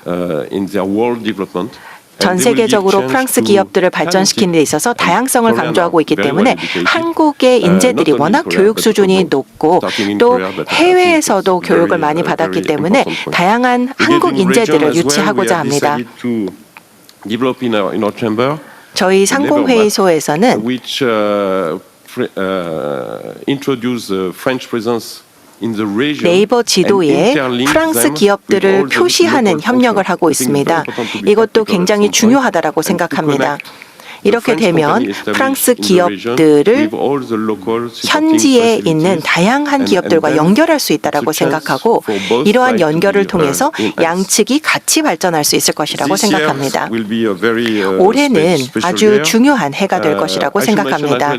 전 세계적으로 프랑스 기업들을 발전시키는 데 있어서 다양성을 강조하고 있기 때문에 한국의 인재들이 워낙 교육 수준이 높고 또 해외에서도 교육을 많이 받았기 때문에 다양한 한국 인재들을 유치하고자 합니다. 저희 상공회의소에서는 네이버 지도에 프랑스 기업들을 표시하는 협력을 하고 있습니다. 이것도 굉장히 중요하다고 생각합니다. 이렇게 되면 프랑스 기업들을 현지에 있는 다양한 기업들과 연결할 수 있다고 생각하고 이러한 연결을 통해서 양측이 같이 발전할 수 있을 것이라고 생각합니다. 올해는 아주 중요한 해가 될 것이라고 생각합니다.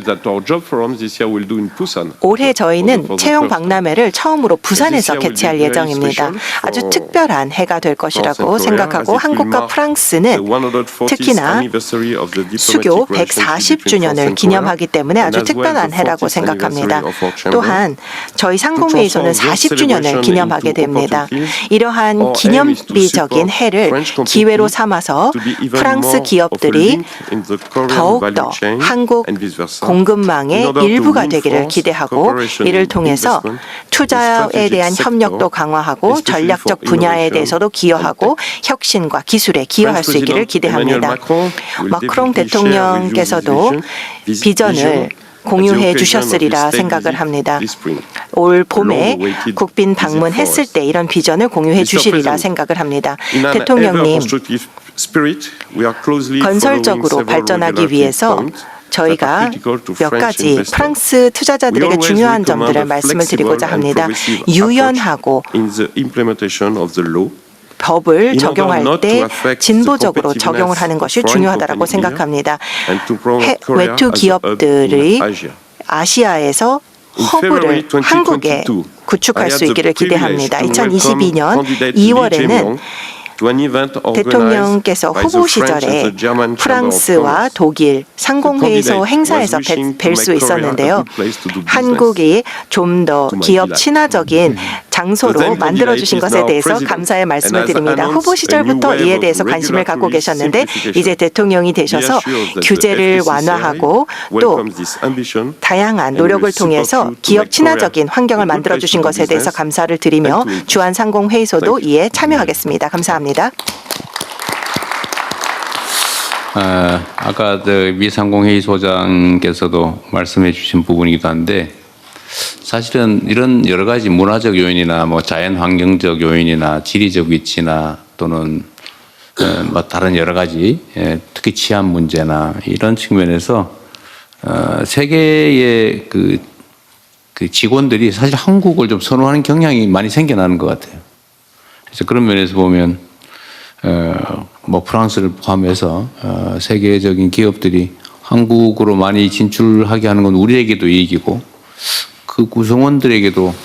올해 저희는 채용 박람회를 처음으로 부산에서 개최할 예정입니다. 아주 특별한 해가 될 것이라고 생각하고 한국과 프랑스는 특히나 수교 140주년을 기념하기 때문에 아주 특별한 해라고 생각합니다. 또한 저희 상공회의소는 40주년을 기념하게 됩니다. 이러한 기념비적인 해를 기회로 삼아서 프랑스 기업들이 더욱더 한국 공급망의 일부가 되기를 기대하고 이를 통해서 투자에 대한 협력도 강화하고 전략적 분야에 대해서도 기여하고 혁신과 기술에 기여할 수 있기를 기대합니다. 마크롱 대통령께서도 비전을 공유해 주셨으리라 생각을 합니다. 올 봄에 국빈 방문했을 때 이런 비전을 공유해 주시리라 생각을 합니다. 대통령님, 건설적으로 발전하기 위해서 저희가 몇 가지 프랑스 투자자들에게 중요한 점들을 말씀을 드리고자 합니다. 유연하고 법을 적용할 때 진보적으로 적용을 하는 것이 중요하다고 생각합니다. 외투 기업들이 아시아에서 허브를 한국에 구축할 수 있기를 기대합니다. 2022년 2월에는 대통령께서 후보 시절에 프랑스와 독일 상공회의소 행사에서 뵐 수 있었는데요. 한국이 좀 더 기업 친화적인 장소로 만들어주신 것에 대해서 감사의 말씀을 드립니다. 후보 시절부터 이에 대해서 관심을 갖고 계셨는데 이제 대통령이 되셔서 규제를 완화하고 또 다양한 노력을 통해서 기업 친화적인 환경을 만들어주신 것에 대해서 감사를 드리며 주한상공회의소도 이에 참여하겠습니다. 감사합니다. 아까 미상공회의소장께서도 말씀해 주신 부분이기도 한데 사실은 이런 여러 가지 문화적 요인이나 뭐 자연 환경적 요인이나 지리적 위치나 또는 뭐 다른 여러 가지 특히 치안 문제나 이런 측면에서 세계의 그 직원들이 사실 한국을 좀 선호하는 경향이 많이 생겨나는 것 같아요. 그래서 그런 면에서 보면 뭐 프랑스를 포함해서 세계적인 기업들이 한국으로 많이 진출하게 하는 건 우리에게도 이익이고 그 구성원들에게도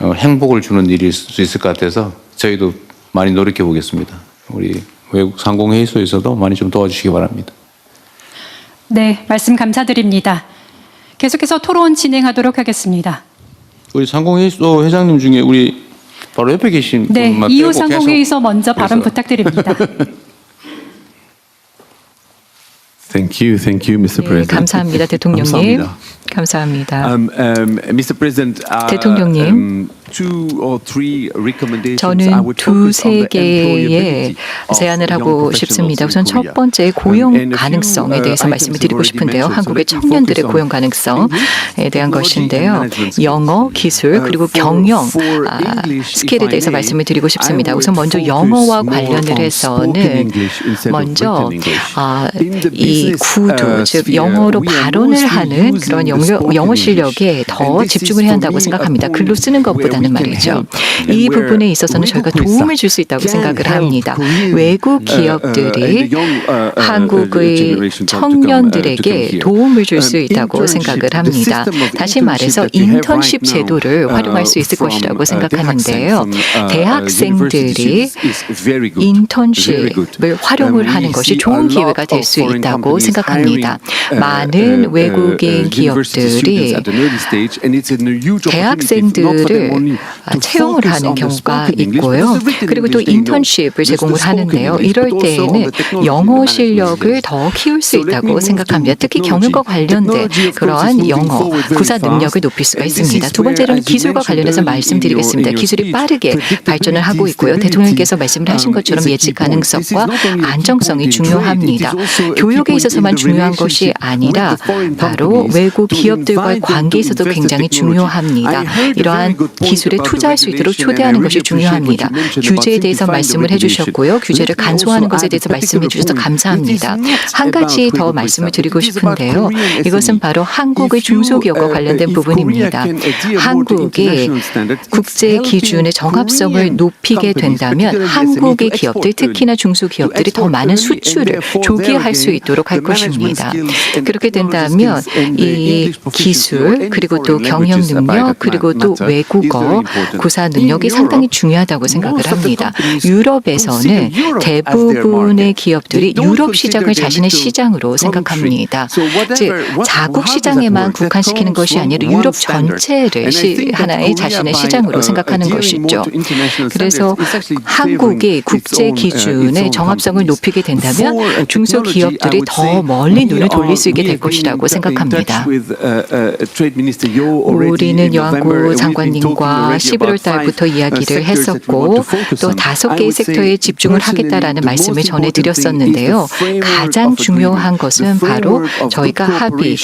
행복을 주는 일일 수 있을 것 같아서 저희도 많이 노력해 보겠습니다. 우리 외국 상공회의소에서도 많이 좀 도와주시기 바랍니다. 네, 말씀 감사드립니다. 계속해서 토론 진행하도록 하겠습니다. 우리 상공회의소 회장님 중에 우리 바로 옆에 계신 네, 분만 이호 빼고 상공회의소 먼저 발언 그래서. 부탁드립니다. Thank you, Mr. 네, President. 감사합니다, 대통령님. 감사합니다. Mr. President, 대통령님, 저는 두세 개의 제안을 하고 싶습니다. 우선 첫 번째 고용 가능성에 대해서 말씀을 드리고 싶은데요. 한국의 청년들의 고용 가능성에 대한 것인데요. 영어, 기술, 그리고 경영 스킬에 대해서 말씀을 드리고 싶습니다. 우선 먼저 영어와 관련을 해서는 먼저 이 구두, 즉 영어로 발언을 하는 그런 영어 실력에 더 집중을 해야 한다고 생각합니다. 글로 쓰는 것보다는 말이죠. 이 부분에 있어서는 저희가 도움을 줄 수 있다고 생각을 합니다. 외국 기업들이 한국의 청년들에게 도움을 줄 수 있다고 생각을 합니다. 다시 말해서 인턴십 제도를 활용할 수 있을 것이라고 생각하는데요. 대학생들이 인턴십을 활용을 하는 것이 좋은 기회가 될 수 있다고 생각합니다. 많은 외국인 기업들이 대학생들을 채용을 하는 경우가 있고요. 그리고 또 인턴십을 제공을 하는데요. 이럴 때에는 영어 실력을 더 키울 수 있다고 생각합니다. 특히 경영과 관련된 그러한 영어, 구사 능력을 높일 수가 있습니다. 두 번째로는 기술과 관련해서 말씀드리겠습니다. 기술이 빠르게 발전을 하고 있고요. 대통령께서 말씀을 하신 것처럼 예측 가능성과 안정성이 중요합니다. 교육에 있어서만 중요한 것이 아니라 바로 외국 기업들과의 관계에서도 굉장히 중요합니다. 이러한 기술에 투자할 수 있도록 초대하는 것이 중요합니다. 규제에 대해서 말씀을 해주셨고요. 규제를 간소화하는 것에 대해서 말씀해 주셔서 감사합니다. 한 가지 더 말씀을 드리고 싶은데요. 이것은 바로 한국의 중소기업과 관련된 부분입니다. 한국의 국제 기준의 정합성을 높이게 된다면 한국의 기업들, 특히나 중소기업들이 더 많은 수출을 조기에 할 수 있도록 할 것입니다. 그렇게 된다면 이 기술, 그리고 또 경영 능력, 그리고 또 외국어 구사 능력이 상당히 중요하다고 생각을 합니다. 유럽에서는 대부분의 기업들이 유럽 시장을 자신의 시장으로 생각합니다. 즉 자국 시장에만 국한시키는 것이 아니라 유럽 전체를 하나의 자신의 시장으로 생각하는 것이죠. 그래서 한국이 국제 기준의 정합성을 높이게 된다면 중소기업들이 더 멀리 눈을 돌릴 수 있게 될 것이라고 생각합니다. 우리는 여한구 장관님과 11월 달부터 이야기를 했었고 또 5개의 섹터에 집중을 하겠다라는 말씀을 전해드렸었는데요. 가장 중요한 것은 바로 저희가 합의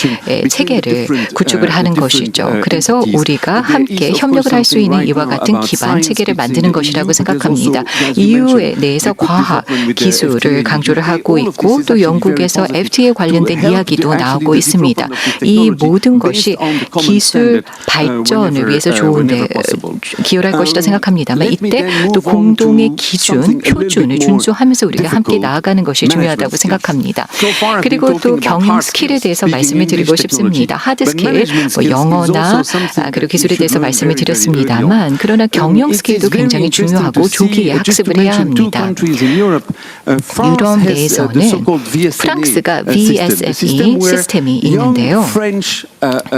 체계를 구축을 하는 것이죠. 그래서 우리가 함께 협력을 할 수 있는 이와 같은 기반 체계를 만드는 것이라고 생각합니다. EU에 내에서 과학 기술을 강조를 하고 있고 또 영국에서 FTA에 관련된 이야기도 나오고 있습니다. 이 모든 것이 기술 발전을 위해서 좋은데 기여할 것이라 생각합니다만 이때 또 공동의 기준, 표준을 준수하면서 우리가 함께 나아가는 것이 중요하다고 생각합니다. 그리고 또 경영 스킬에 대해서 말씀을 드리고 싶습니다. 하드 스킬, 뭐 영어나 그리고 기술에 대해서 말씀을 드렸습니다만 그러나 경영 스킬도 굉장히 중요하고 조기에 학습을 해야 합니다. 유럽 내에서는 프랑스가 VSFE 시스템이 있는데요.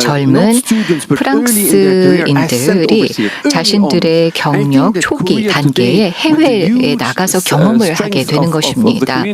젊은 프랑스인들이 자신들의 이들의 경력 초기 단계에 해외에 나가서 경험을 하게 되는 것입니다.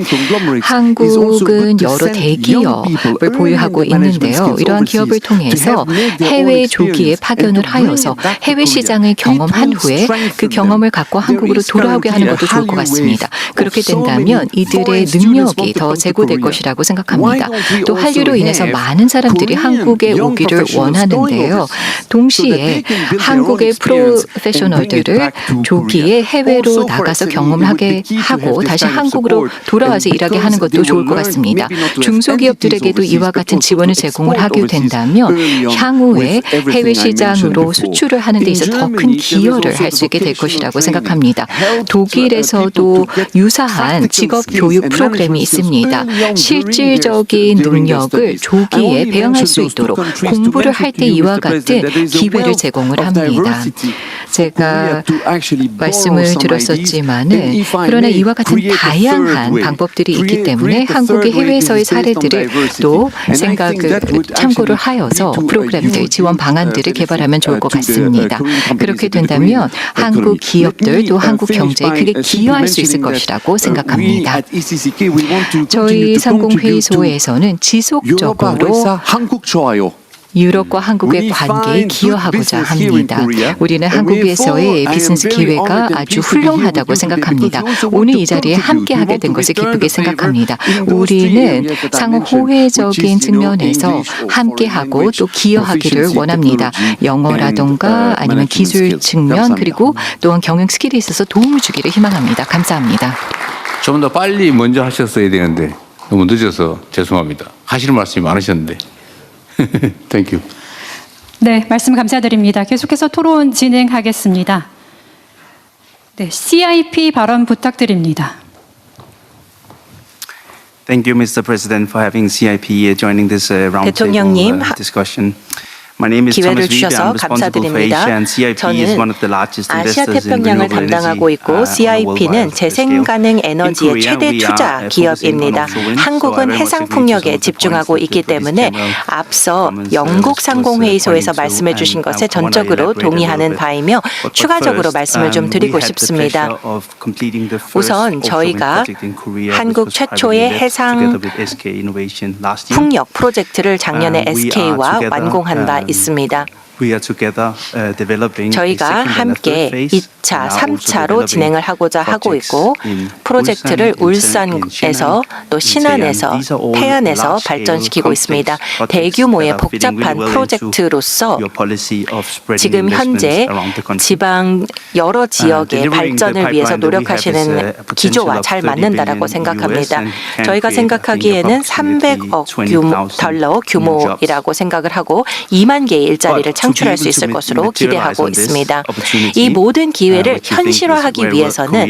한국은 여러 대기업을 보유하고 있는데요. 이러한 기업을 통해서 해외 조기에 파견을 하여서 해외 시장을 경험한 후에 그 경험을 갖고 한국으로 돌아오게 하는 것도 좋을 것 같습니다. 그렇게 된다면 이들의 능력이 더 제고될 것이라고 생각합니다. 또 한류로 인해서 많은 사람들이 한국에 오기를 원하는데요. 동시에 한국의 프로페셔널들을 조기에 해외로 나가서 경험하게 하고 다시 한국으로 돌아와서 일하게 하는 것도 좋을 것 같습니다. 중소기업들에게도 이와 같은 지원을 제공을 하게 된다면 향후에 해외 시장으로 수출을 하는 데 있어서 더 큰 기여를 할 수 있게 될 것이라고 생각합니다. 독일에서도 유사한 직업 교육 프로그램이 있습니다. 실질적인 능력을 조기에 배양할 수 있도록 공부를 할 때 이와 같은 기회를 제공을 합니다. 제가 말씀을 드렸었지만은 그러나 이와 같은 다양한 방법들이 있기 때문에 한국의 해외에서의 사례들을 또 생각을 참고를 하여서 프로그램들, 지원 방안들을 개발하면 좋을 것 같습니다. 그렇게 된다면 한국 기업들 또 한국 경제에 크게 기여할 수 있을 것이라고 생각합니다. 저희 상공회의소에서는 지속적으로 유럽과 한국의 관계에 기여하고자 합니다. 우리는 한국에서의 비즈니스 기회가 아주 훌륭하다고 생각합니다. 오늘 이 자리에 함께하게 된 것을 기쁘게 생각합니다. 우리는 상호 호혜적인 측면에서 함께하고 또 기여하기를 원합니다. 영어라던가 아니면 기술 측면 그리고 또한 경영 스킬에 있어서 도움을 주기를 희망합니다. 감사합니다. 좀 더 빨리 먼저 하셨어야 되는데 너무 늦어서 죄송합니다. 하시는 말씀이 많으셨는데. Thank you. 네, 말씀 감사드립니다. 계속해서 토론 진행하겠습니다. 네, CIP 발언 부탁드립니다. Thank you, Mr. President, for having CIP joining this 대통령님, roundtable discussion. My name is 기회를 Thomas Wiebe. 주셔서 I'm responsible for Asia, 감사드립니다. and CIP is one of the largest 저는 investors in 아시아태평양을 renewable 담당하고 energy 있고 on a CIP는 worldwide 재생가능 scale. 에너지의 최대 투자 기업입니다. 한국은 해상풍력에 집중하고 있기 때문에 앞서 영국 상공회의소에서 말씀해 주신 것에 전적으로 동의하는 바이며 추가적으로 말씀을 좀 드리고 싶습니다. 우선 저희가 한국 최초의 해상 풍력 프로젝트를 작년에 SK와 완공한 바 있습니다. 저희가 함께 2차, 3차로 진행을 하고자 하고 있고 프로젝트를 울산에서 또 신안에서, 태안에서 발전시키고 있습니다. 대규모의 복잡한 프로젝트로서 지금 현재 지방 여러 지역의 발전을 위해서 노력하시는 기조와 잘 맞는다라고 생각합니다. 저희가 생각하기에는 300억 달러 규모이라고 생각을 하고 2만 개의 일자리를 창출할 수 있을 것으로 기대하고 있습니다. 이 모든 기회를 현실화하기 위해서는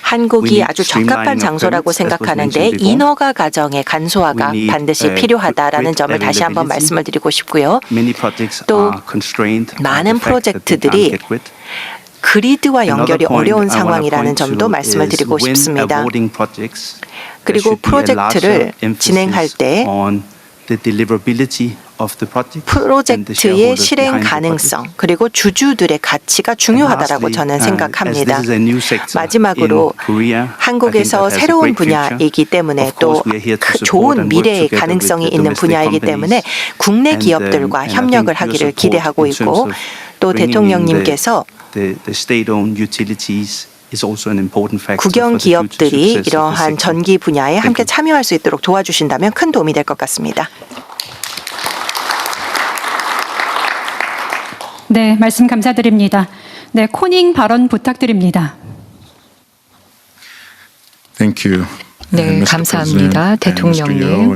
한국이 아주 적합한 장소라고 생각하는데 인허가 과정의 간소화가 반드시 필요하다라는 점을 다시 한번 말씀을 드리고 싶고요. 또 많은 프로젝트들이 그리드와 연결이 어려운 상황이라는 점도 말씀을 드리고 싶습니다. 그리고 프로젝트를 진행할 때 프로젝트의 실행 가능성 그리고 주주들의 가치가 중요하다라고 저는 생각합니다. 마지막으로 한국에서 새로운 분야이기 때문에 또 좋은 미래의 가능성이 있는 분야이기 때문에 국내 기업들과 협력을 하기를 기대하고 있고 또 대통령님께서 국영 기업들이 이러한 전기 분야에 함께 참여할 수 있도록 도와주신다면 큰 도움이 될 것 같습니다. 네, 말씀 감사드립니다. 네, 코닝 발언 부탁드립니다. Thank you. 네, 감사합니다. 대통령님,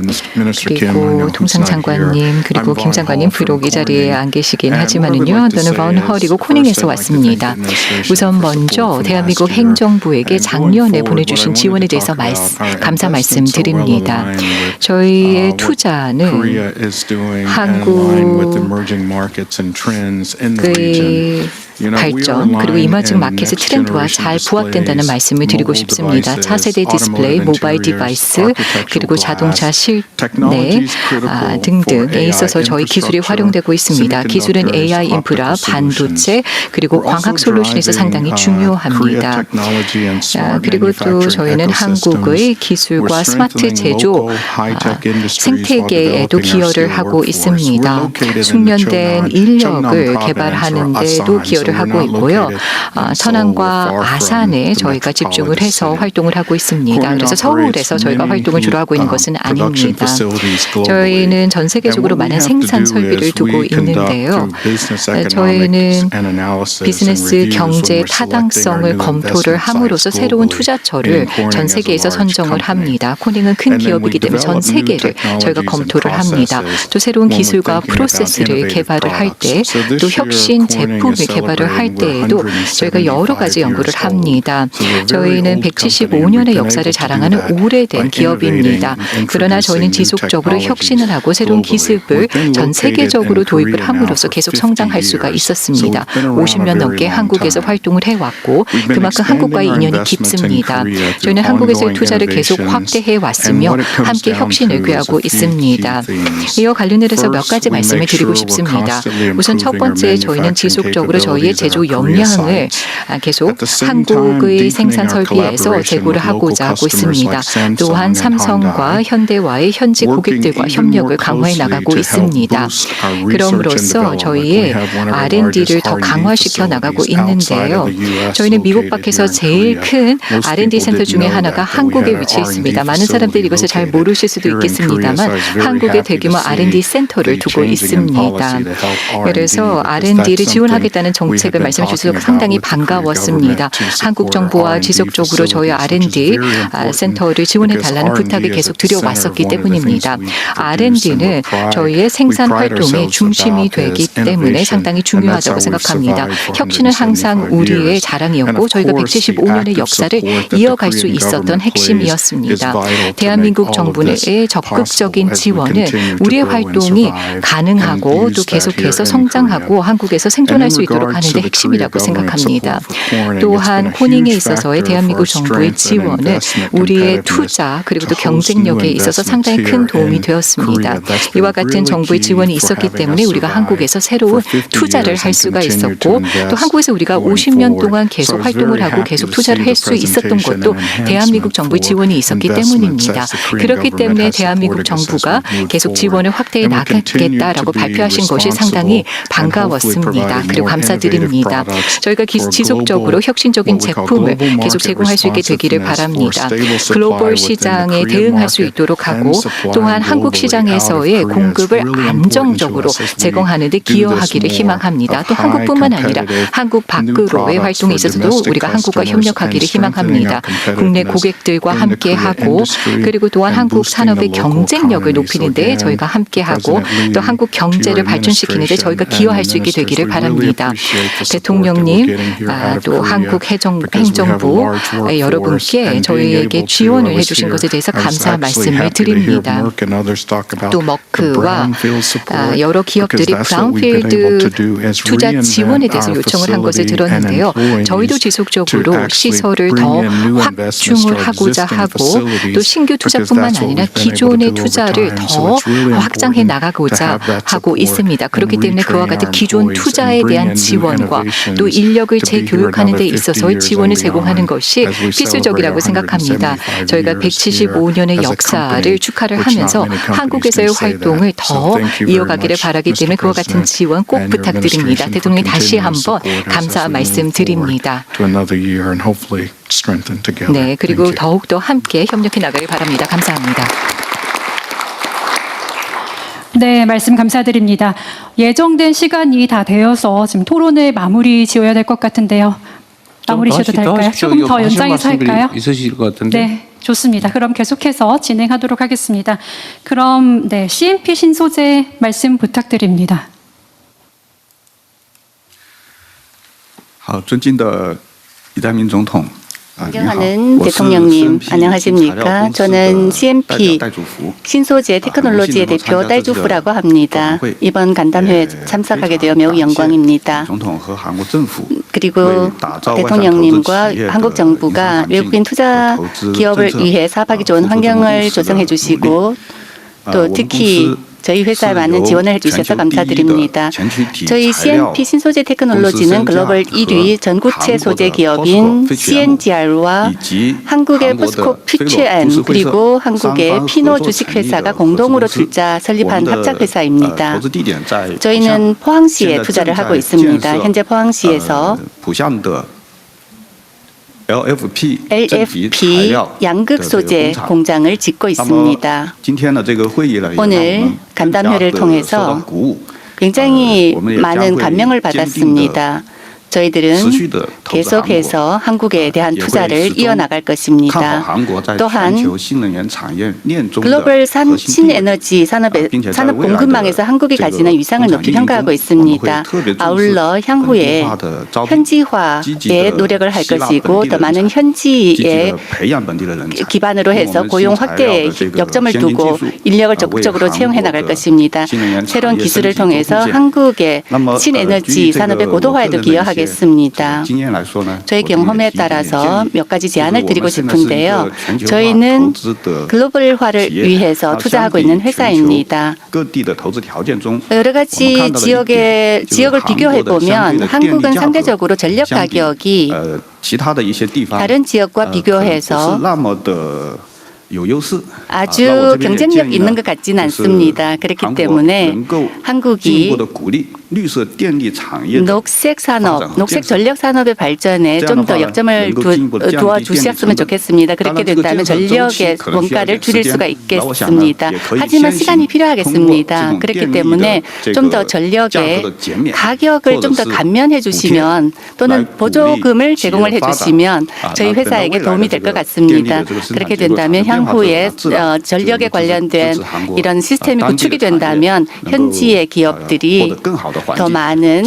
그리고 통상장관님, 그리고 김 장관님 비록 이 자리에 안 계시긴 하지만은요, 저는 바운 헐이고 코닝에서 왔습니다. 우선 먼저 대한민국 행정부에게 작년에 보내주신 지원에 대해서 감사 말씀드립니다. 저희의 투자는 한국의 발전 그리고 이머징 마켓의 트렌드와 잘 부합된다는 말씀을 드리고 싶습니다. 차세대 디스플레이, 모바일 디바이스 그리고 자동차 실내 등등에 있어서 저희 기술이 활용되고 있습니다. 기술은 AI 인프라, 반도체 그리고 광학 솔루션에서 상당히 중요합니다. 그리고 또 저희는 한국의 기술과 스마트 제조 생태계에도 기여를 하고 있습니다. 숙련된 인력을 개발하는 데도 기여를 하고 있고요. 천안과 아산에 저희가 집중을 해서 활동을 하고 있습니다. 그래서 서울에서 저희가 활동을 주로 하고 있는 것은 아닙니다. 저희는 전 세계적으로 많은 생산 설비를 두고 있는데요. 저희는 비즈니스 경제 타당성을 검토를 함으로써 새로운 투자처를 전 세계에서 선정을 합니다. 코닝은 큰 기업이기 때문에 전 세계를 저희가 검토를 합니다. 또 새로운 기술과 프로세스를 개발을 할 때, 또 혁신 제품을 개발을 할 때에도 저희가 여러 가지 연구를 합니다. 저희는 175년의 역사를 자랑하는 오래된 기업입니다. 그러나 저희는 지속적으로 혁신을 하고 새로운 기술을 전 세계적으로 도입을 함으로써 계속 성장할 수가 있었습니다. 50년 넘게 한국에서 활동을 해왔고 그만큼 한국과의 인연이 깊습니다. 저희는 한국에서의 투자를 계속 확대해 왔으며 함께 혁신을 꾀하고 있습니다. 이와 관련해서 몇 가지 말씀을 드리고 싶습니다. 우선 첫 번째, 저희는 지속적으로 저희의 제조 역량을 계속 한국의 생산 설비에서 제고를 하고자 하고 있습니다. 또한 삼성과 현대와의 현지 고객들과 협력을 강화해 나가고 있습니다. 그럼으로써 저희의 R&D를 더 강화시켜 나가고 있는데요. 저희는 미국 밖에서 제일 큰 R&D 센터 중에 하나가 한국에 위치해 있습니다. 많은 사람들이 이것을 잘 모르실 수도 있겠습니다만 한국에 대규모 R&D 센터를 두고 있습니다. 그래서 R&D를 지원하겠다는 정책을 말씀해 주셔서 상당히 반가웠습니다. 한국 정부와 지속적으로 저희 R&D 센터를 지원해 달라는 부탁을 계속 드려왔었기 때문입니다. R&D는 저희의 생산 활동의 중심이 되기 때문에 상당히 중요하다고 생각합니다. 혁신은 항상 우리의 자랑이었고 저희가 175년의 역사를 이어갈 수 있었던 핵심이었습니다. 대한민국 정부의 적극적인 지원은 우리의 활동이 가능하고 또 계속해서 성장하고 한국에서 생존할 수 있도록 하는 데 핵심이라고 생각합니다. 또한 코닝에 있어서의 대한민국 정부의 지원은 우리의 투자 그리고 또 경쟁력에 있어서 상당히 큰 도움이 되었습니다. 이와 같은 정부의 지원이 있었기 때문에 우리가 한국에서 새로운 투자를 할 수가 있었고 또 한국에서 우리가 50년 동안 계속 활동을 하고 계속 투자를 할 수 있었던 것도 대한민국 정부의 지원이 있었기 때문입니다. 그렇기 때문에 대한민국 정부가 계속 지원을 확대해 나가겠다라고 발표하신 것이 상당히 반가웠습니다. 그리고 감사드립니다. 저희가 지속적으로 혁신적인 제품을 계속 제공할 수 있게 되기를 바랍니다. 글로벌 시장에 대응할 수 있도록 하고 또한 한국 시장에서의 공급을 안정적으로 제공하는 데 기여하기를 희망합니다. 또 한국뿐만 아니라 한국 밖으로의 활동에 있어서도 우리가 한국과 협력하기를 희망합니다. 국내 고객들과 함께하고 그리고 또한 한국 산업의 경쟁력을 높이는 데 저희가 함께하고 또 한국 경제를 발전시키는 데 저희가 기여할 수 있게 되기를 바랍니다. 대통령님 또 한국 행정부 여러분께 저희에게 지원을 해주신 것에 대해서 감사 말씀을 드립니다. 또 머크와 여러 기업들이 브라운필드 투자 지원에 대해서 요청을 한 것을 들었는데요. 저희도 지속적으로 시설을 더 확충을 하고자 하고 또 신규 투자뿐만 아니라 기존의 투자를 더 확장해 나가고자 하고 있습니다. 그렇기 때문에 그와 같은 기존 투자에 대한 지원과 또 인력을 재교육하는 데 있어서의 지원을 제공하는 것이 필수적이라고 생각합니다. 저희가 175년의 역사를 축하를 하면서 한국에서의 활동을 더 이어가기를 바라기 때문에 그와 같은 지원 꼭 부탁드립니다. 대통령님 다시 한번 감사 말씀드립니다. 네, 그리고 더욱더 함께 협력해 나가길 바랍니다. 감사합니다. 네, 말씀 감사드립니다. 예정된 시간이 다 되어서 지금 토론을 마무리 지어야 될 것 같은데요. 마무리 지어도 될까요? 조금 더 연장해서 할까요? 있으실 것 같은데. 네, 좋습니다. 그럼 계속해서 진행하도록 하겠습니다. 그럼 네, CNP 신소재 말씀 부탁드립니다. 好，尊敬的李在明总统， 존경하는 대통령님, 안녕하십니까? 저는 CMP 신소재 테크놀로지의 대표 딸주프라고 합니다. 이번 간담회에 참석하게 되어 매우 영광입니다. 그리고 대통령님과 한국 정부가 외국인 투자 기업을 위해 사업하기 좋은 환경을 조성해 주시고 또 특히 저희 회사에 많은 지원을 해주셔서 감사드립니다. 저희 CMP 신소재 테크놀로지는 글로벌 1위 전구체 소재 기업인 CNGR와 한국의 포스코 퓨처엠 그리고 한국의 피노 주식회사가 공동으로 둘자 설립한 합작회사입니다. 저희는 포항시에 투자를 하고 있습니다. 현재 포항시에서 LFP 양극 소재 공장을 짓고 있습니다. 오늘 간담회를 통해서 굉장히 많은 감명을 받았습니다. 저희들은 계속해서 한국에 대한 투자를 이어나갈 것입니다. 또한 글로벌 신에너지 산업 공급망에서 한국이 가지는 위상을 높이 평가하고 있습니다. 아울러 향후에 현지화에 노력을 할 것이고 더 많은 현지에 기반으로 해서 고용 확대에 역점을 두고 인력을 적극적으로 채용해 나갈 것입니다. 새로운 기술을 통해서 한국의 신에너지 산업의 고도화에도 기여하겠습니다. 저희 경험에 따라서 몇 가지 제안을 드리고 싶은데요. 저희는 글로벌화를 위해서 투자하고 있는 회사입니다. 여러 가지 지역을 비교해 보면 한국은 상대적으로 전력 가격이 다른 지역과 비교해서 아주 경쟁력 있는 것 같지는 않습니다. 그렇기 때문에 한국이 녹색 산업, 녹색 전력 산업의 발전에 좀 더 역점을 두어 주셨으면 좋겠습니다. 그렇게 된다면 전력의 원가를 줄일 수가 있겠습니다. 하지만 시간이 필요하겠습니다. 그렇기 때문에 좀 더 전력의 가격을 좀 더 감면해 주시면 또는 보조금을 제공을 해 주시면 저희 회사에게 도움이 될 것 같습니다. 그렇게 된다면 향후에 전력에 관련된 이런 시스템이 구축이 된다면 현지의 기업들이 더 많은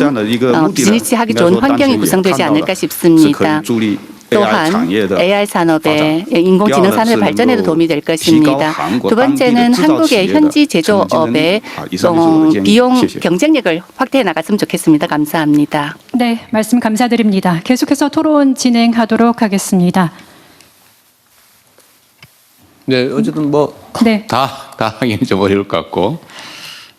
비즈니스 하기 좋은 환경이 구성되지 않을까 싶습니다. 또한 AI 산업의 인공지능 산업의 발전에도 도움이 될 것입니다. 두 번째는 한국의 현지 제조업의 비용 경쟁력을 확대해 나갔으면 좋겠습니다. 감사합니다. 네, 말씀 감사드립니다. 계속해서 토론 진행하도록 하겠습니다. 네, 어쨌든 다 하기는 좀 어려울 것 같고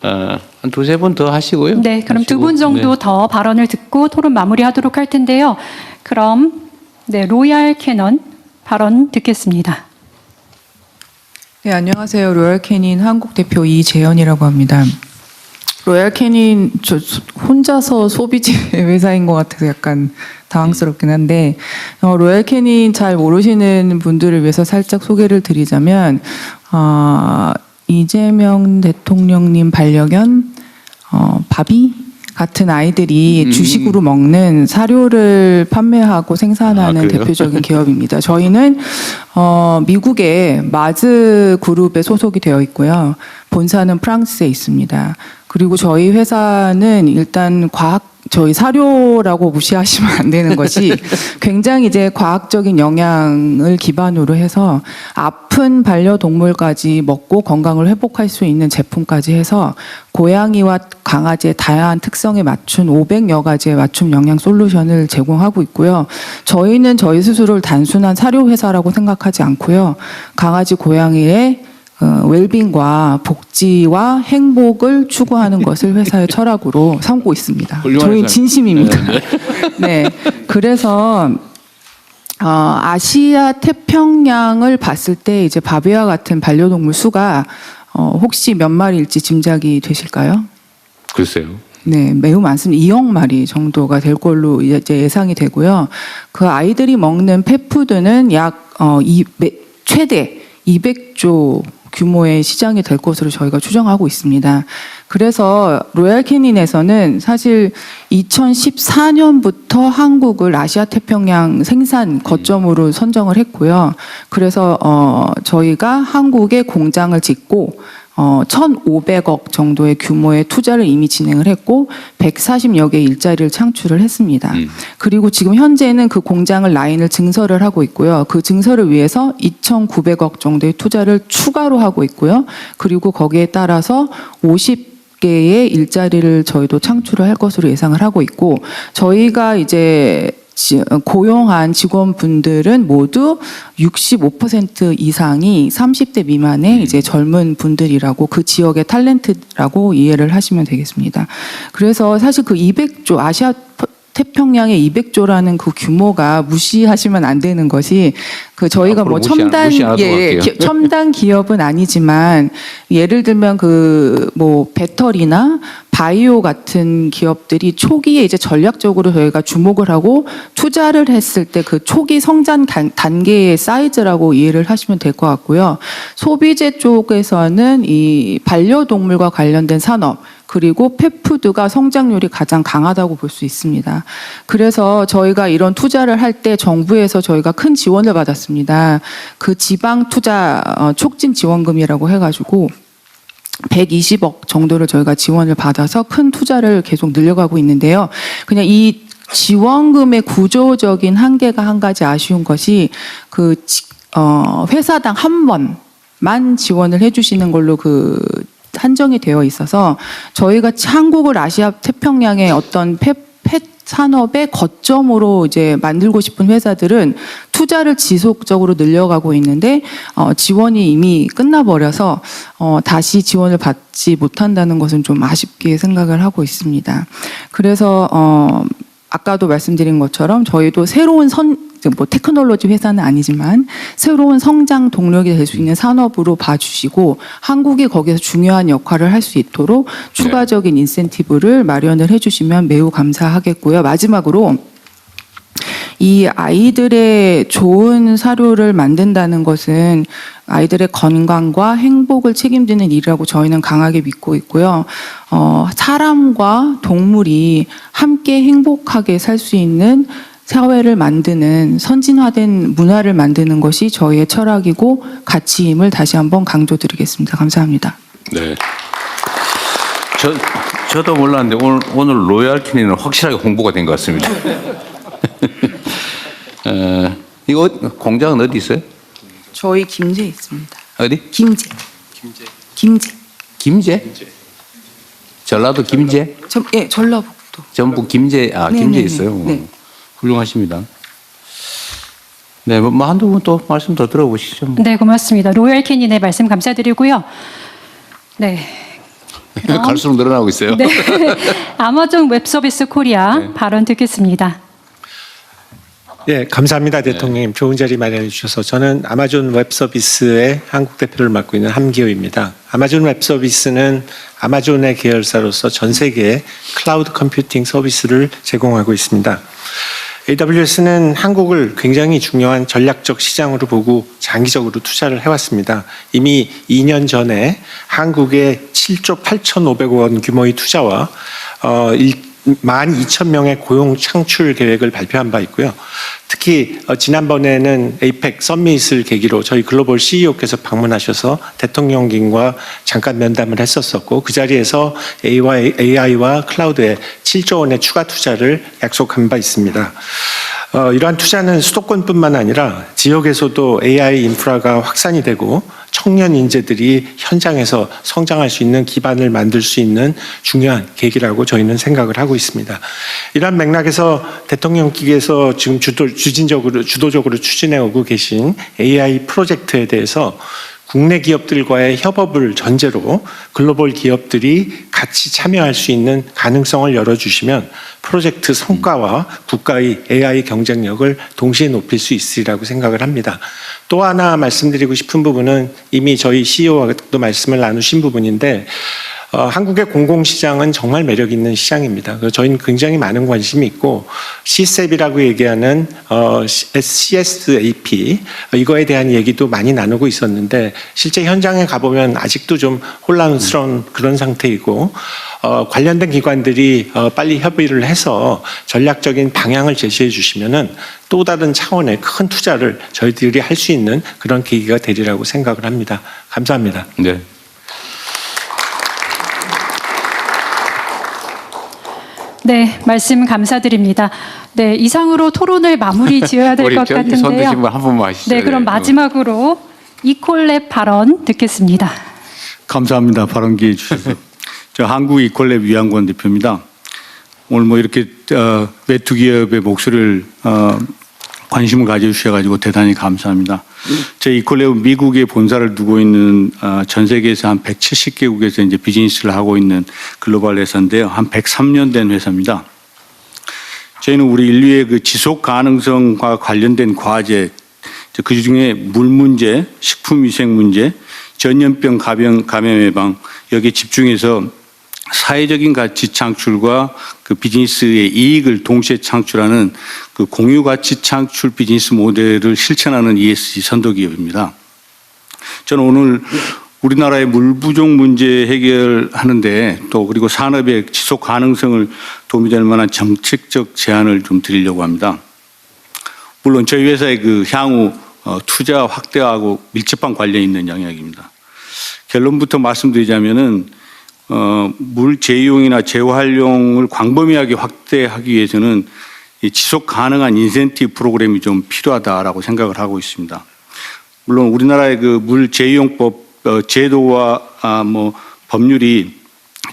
한 두세 분 더 하시고요. 네, 그럼 두 분 정도 더 발언을 듣고 토론 마무리하도록 할 텐데요. 그럼 로얄 캐논 발언 듣겠습니다. 네, 안녕하세요. 로얄 캐닌 한국 대표 이재현이라고 합니다. 로얄 캐닌 혼자서 소비재 회사인 것 같아서 약간 당황스럽긴 한데 로얄 캐닌 잘 모르시는 분들을 위해서 살짝 소개를 드리자면 이재명 대통령님 반려견 바비 같은 아이들이 주식으로 먹는 사료를 판매하고 생산하는 대표적인 기업입니다. 저희는 미국의 마즈 그룹에 소속이 되어 있고요. 본사는 프랑스에 있습니다. 그리고 저희 회사는 일단 저희 사료라고 무시하시면 안 되는 것이 굉장히 이제 과학적인 영양을 기반으로 해서 아픈 반려동물까지 먹고 건강을 회복할 수 있는 제품까지 해서 고양이와 강아지의 다양한 특성에 맞춘 500여 가지의 맞춤 영양 솔루션을 제공하고 있고요. 저희는 저희 스스로를 단순한 사료 회사라고 생각하지 않고요. 강아지, 고양이의 웰빙과 복지와 행복을 추구하는 것을 회사의 철학으로 삼고 있습니다. 저희 진심입니다. 네, 그래서 아시아 태평양을 봤을 때 이제 바비와 같은 반려동물 수가 혹시 몇 마리일지 짐작이 되실까요? 글쎄요. 네, 매우 많습니다. 2억 마리 정도가 될 걸로 이제 예상이 되고요. 그 아이들이 먹는 펫푸드는 약 최대 200조 규모의 시장이 될 것으로 저희가 추정하고 있습니다. 그래서 로얄 캐닌에서는 사실 2014년부터 한국을 아시아 태평양 생산 거점으로 선정을 했고요. 그래서 저희가 한국에 공장을 짓고 1,500억 정도의 규모의 투자를 이미 진행을 했고 140여 개의 일자리를 창출을 했습니다. 그리고 지금 현재는 그 공장을 라인을 증설을 하고 있고요. 그 증설을 위해서 2,900억 정도의 투자를 추가로 하고 있고요. 그리고 거기에 따라서 50개의 일자리를 저희도 창출을 할 것으로 예상을 하고 있고 저희가 이제 고용한 직원분들은 모두 65% 이상이 30대 미만의 이제 젊은 분들이라고 그 지역의 탤런트라고 이해를 하시면 되겠습니다. 그래서 사실 그 200조 아시아 태평양의 200조라는 그 규모가 무시하시면 안 되는 것이 그 저희가 뭐 첨단 첨단 기업은 아니지만 예를 들면 그 뭐 배터리나 바이오 같은 기업들이 초기에 이제 전략적으로 저희가 주목을 하고 투자를 했을 때 그 초기 성장 단계의 사이즈라고 이해를 하시면 될 것 같고요. 소비재 쪽에서는 이 반려동물과 관련된 산업 그리고 펫푸드가 성장률이 가장 강하다고 볼 수 있습니다. 그래서 저희가 이런 투자를 할 때 정부에서 저희가 큰 지원을 받았습니다. 그 지방 투자 촉진 지원금이라고 해가지고 120억 정도를 저희가 지원을 받아서 큰 투자를 계속 늘려가고 있는데요. 그냥 이 지원금의 구조적인 한계가 한 가지 아쉬운 것이 그 회사당 한 번만 지원을 해주시는 걸로 그 한정이 되어 있어서 저희가 한국을 아시아 태평양의 어떤 펫 산업의 거점으로 이제 만들고 싶은 회사들은 투자를 지속적으로 늘려가고 있는데 지원이 이미 끝나버려서 다시 지원을 받지 못한다는 것은 좀 아쉽게 생각을 하고 있습니다. 그래서 아까도 말씀드린 것처럼 저희도 새로운 뭐 테크놀로지 회사는 아니지만 새로운 성장 동력이 될 수 있는 산업으로 봐주시고 한국이 거기서 중요한 역할을 할 수 있도록 추가적인 인센티브를 마련을 해주시면 매우 감사하겠고요. 마지막으로 이 아이들의 좋은 사료를 만든다는 것은 아이들의 건강과 행복을 책임지는 일이라고 저희는 강하게 믿고 있고요. 사람과 동물이 함께 행복하게 살 수 있는 사회를 만드는 선진화된 문화를 만드는 것이 저희의 철학이고 가치임을 다시 한번 강조드리겠습니다. 감사합니다. 네. 저도 몰랐는데 오늘 로얄캐니는 확실하게 홍보가 된 것 같습니다. 이거 공장은 어디 있어요? 저희 김제에 있습니다. 어디? 김제. 김제? 전라도 김제? 예, 전라북도. 전북 김제, 김제 있어요. 네. 훌륭하십니다. 네, 뭐 한두 분 또 말씀 더 들어보시죠. 네, 고맙습니다. 로열 캐닌의 말씀 감사드리고요. 네. 갈수록 늘어나고 있어요. 네. 아마존 웹서비스 코리아 발언 듣겠습니다. 예, 감사합니다, 대통령님. 좋은 자리 마련해 주셔서. 저는 아마존 웹서비스의 한국 대표를 맡고 있는 함기호입니다. 아마존 웹서비스는 아마존의 계열사로서 전 세계에 클라우드 컴퓨팅 서비스를 제공하고 있습니다. AWS는 한국을 굉장히 중요한 전략적 시장으로 보고 장기적으로 투자를 해왔습니다. 이미 2년 전에 한국에 7조 8,500억 원 규모의 투자와 12,000명의 고용 창출 계획을 발표한 바 있고요. 특히 지난번에는 에이펙 서밋을 계기로 저희 글로벌 CEO께서 방문하셔서 대통령님과 잠깐 면담을 했었었고 그 자리에서 AI와 클라우드에 7조 원의 추가 투자를 약속한 바 있습니다. 이러한 투자는 수도권뿐만 아니라 지역에서도 AI 인프라가 확산이 되고 청년 인재들이 현장에서 성장할 수 있는 기반을 만들 수 있는 중요한 계기라고 저희는 생각을 하고 있습니다. 이러한 맥락에서 대통령께서 지금 주도적으로 추진해 오고 계신 AI 프로젝트에 대해서 국내 기업들과의 협업을 전제로 글로벌 기업들이 같이 참여할 수 있는 가능성을 열어주시면 프로젝트 성과와 국가의 AI 경쟁력을 동시에 높일 수 있으리라고 생각을 합니다. 또 하나 말씀드리고 싶은 부분은 이미 저희 CEO와도 말씀을 나누신 부분인데 한국의 공공시장은 정말 매력 있는 시장입니다. 저희는 굉장히 많은 관심이 있고 CSAP이라고 얘기하는 CSAP 이거에 대한 얘기도 많이 나누고 있었는데 실제 현장에 가보면 아직도 좀 혼란스러운 그런 상태이고 관련된 기관들이 빨리 협의를 해서 전략적인 방향을 제시해 주시면은 또 다른 차원의 큰 투자를 저희들이 할 수 있는 그런 계기가 되리라고 생각을 합니다. 감사합니다. 네. 네, 말씀 감사드립니다. 네, 이상으로 토론을 마무리 지어야 될 것 손 드신 같은데요. 분 한 분만 하시죠. 네, 그럼 예. 마지막으로 이콜랩 발언 듣겠습니다. 감사합니다. 발언 기회 주셔서. 저 한국 이콜랩 위안권 대표입니다. 오늘 뭐 이렇게 외투 기업의 목소리를 관심을 가져주셔가지고 대단히 감사합니다. 제 이콜랩은 미국에 본사를 두고 있는 전 세계에서 한 170개국에서 이제 비즈니스를 하고 있는 글로벌 회사인데요. 한 103년 된 회사입니다. 저희는 우리 인류의 그 지속 가능성과 관련된 과제, 그 중에 물 문제, 식품 위생 문제, 전염병 감염 예방 여기에 집중해서 사회적인 가치 창출과 그 비즈니스의 이익을 동시에 창출하는 그 공유 가치 창출 비즈니스 모델을 실천하는 ESG 선도 기업입니다. 저는 오늘 우리나라의 물 부족 문제 해결하는데 또 그리고 산업의 지속 가능성을 도움이 될 만한 정책적 제안을 좀 드리려고 합니다. 물론 저희 회사의 그 향후 투자 확대하고 밀접한 관련이 있는 영역입니다. 결론부터 말씀드리자면은 물 재이용이나 재활용을 광범위하게 확대하기 위해서는 이 지속 가능한 인센티브 프로그램이 좀 필요하다라고 생각을 하고 있습니다. 물론 우리나라의 그 물 재이용법 제도와 뭐 법률이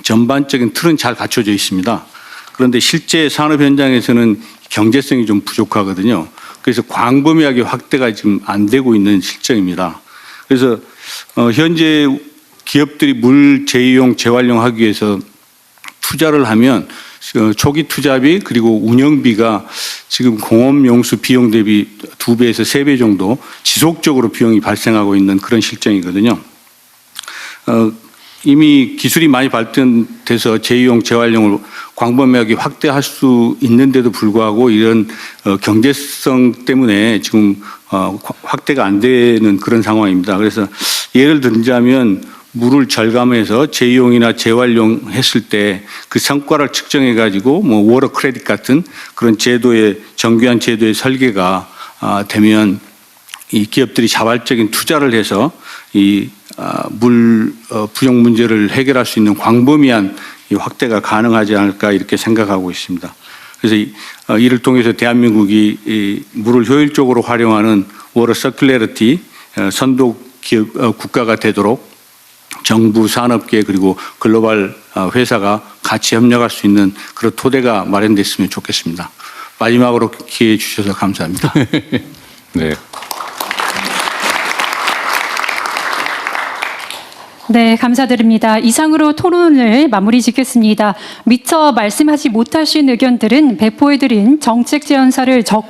전반적인 틀은 잘 갖춰져 있습니다. 그런데 실제 산업 현장에서는 경제성이 좀 부족하거든요. 그래서 광범위하게 확대가 지금 안 되고 있는 실정입니다. 그래서 현재 기업들이 물 재이용, 재활용하기 위해서 투자를 하면 초기 투자비 그리고 운영비가 지금 공업용수 비용 대비 2배에서 3배 정도 지속적으로 비용이 발생하고 있는 그런 실정이거든요. 이미 기술이 많이 발전돼서 재이용, 재활용을 광범위하게 확대할 수 있는데도 불구하고 이런 경제성 때문에 지금 확대가 안 되는 그런 상황입니다. 그래서 예를 들자면 물을 절감해서 재이용이나 재활용했을 때 그 성과를 측정해 가지고 뭐 워터 크레딧 같은 그런 제도의 정교한 제도의 설계가 되면 이 기업들이 자발적인 투자를 해서 이 물 부족 문제를 해결할 수 있는 광범위한 이 확대가 가능하지 않을까 이렇게 생각하고 있습니다. 그래서 이를 통해서 대한민국이 이 물을 효율적으로 활용하는 워터 서큘러리티 선도 기업 국가가 되도록 정부, 산업계 그리고 글로벌 회사가 같이 협력할 수 있는 그런 토대가 마련됐으면 좋겠습니다. 마지막으로 기회 주셔서 감사합니다. 네. 네, 감사드립니다. 이상으로 토론을 마무리 짓겠습니다. 미처 말씀하지 못하신 의견들은 배포해드린 정책 제안사를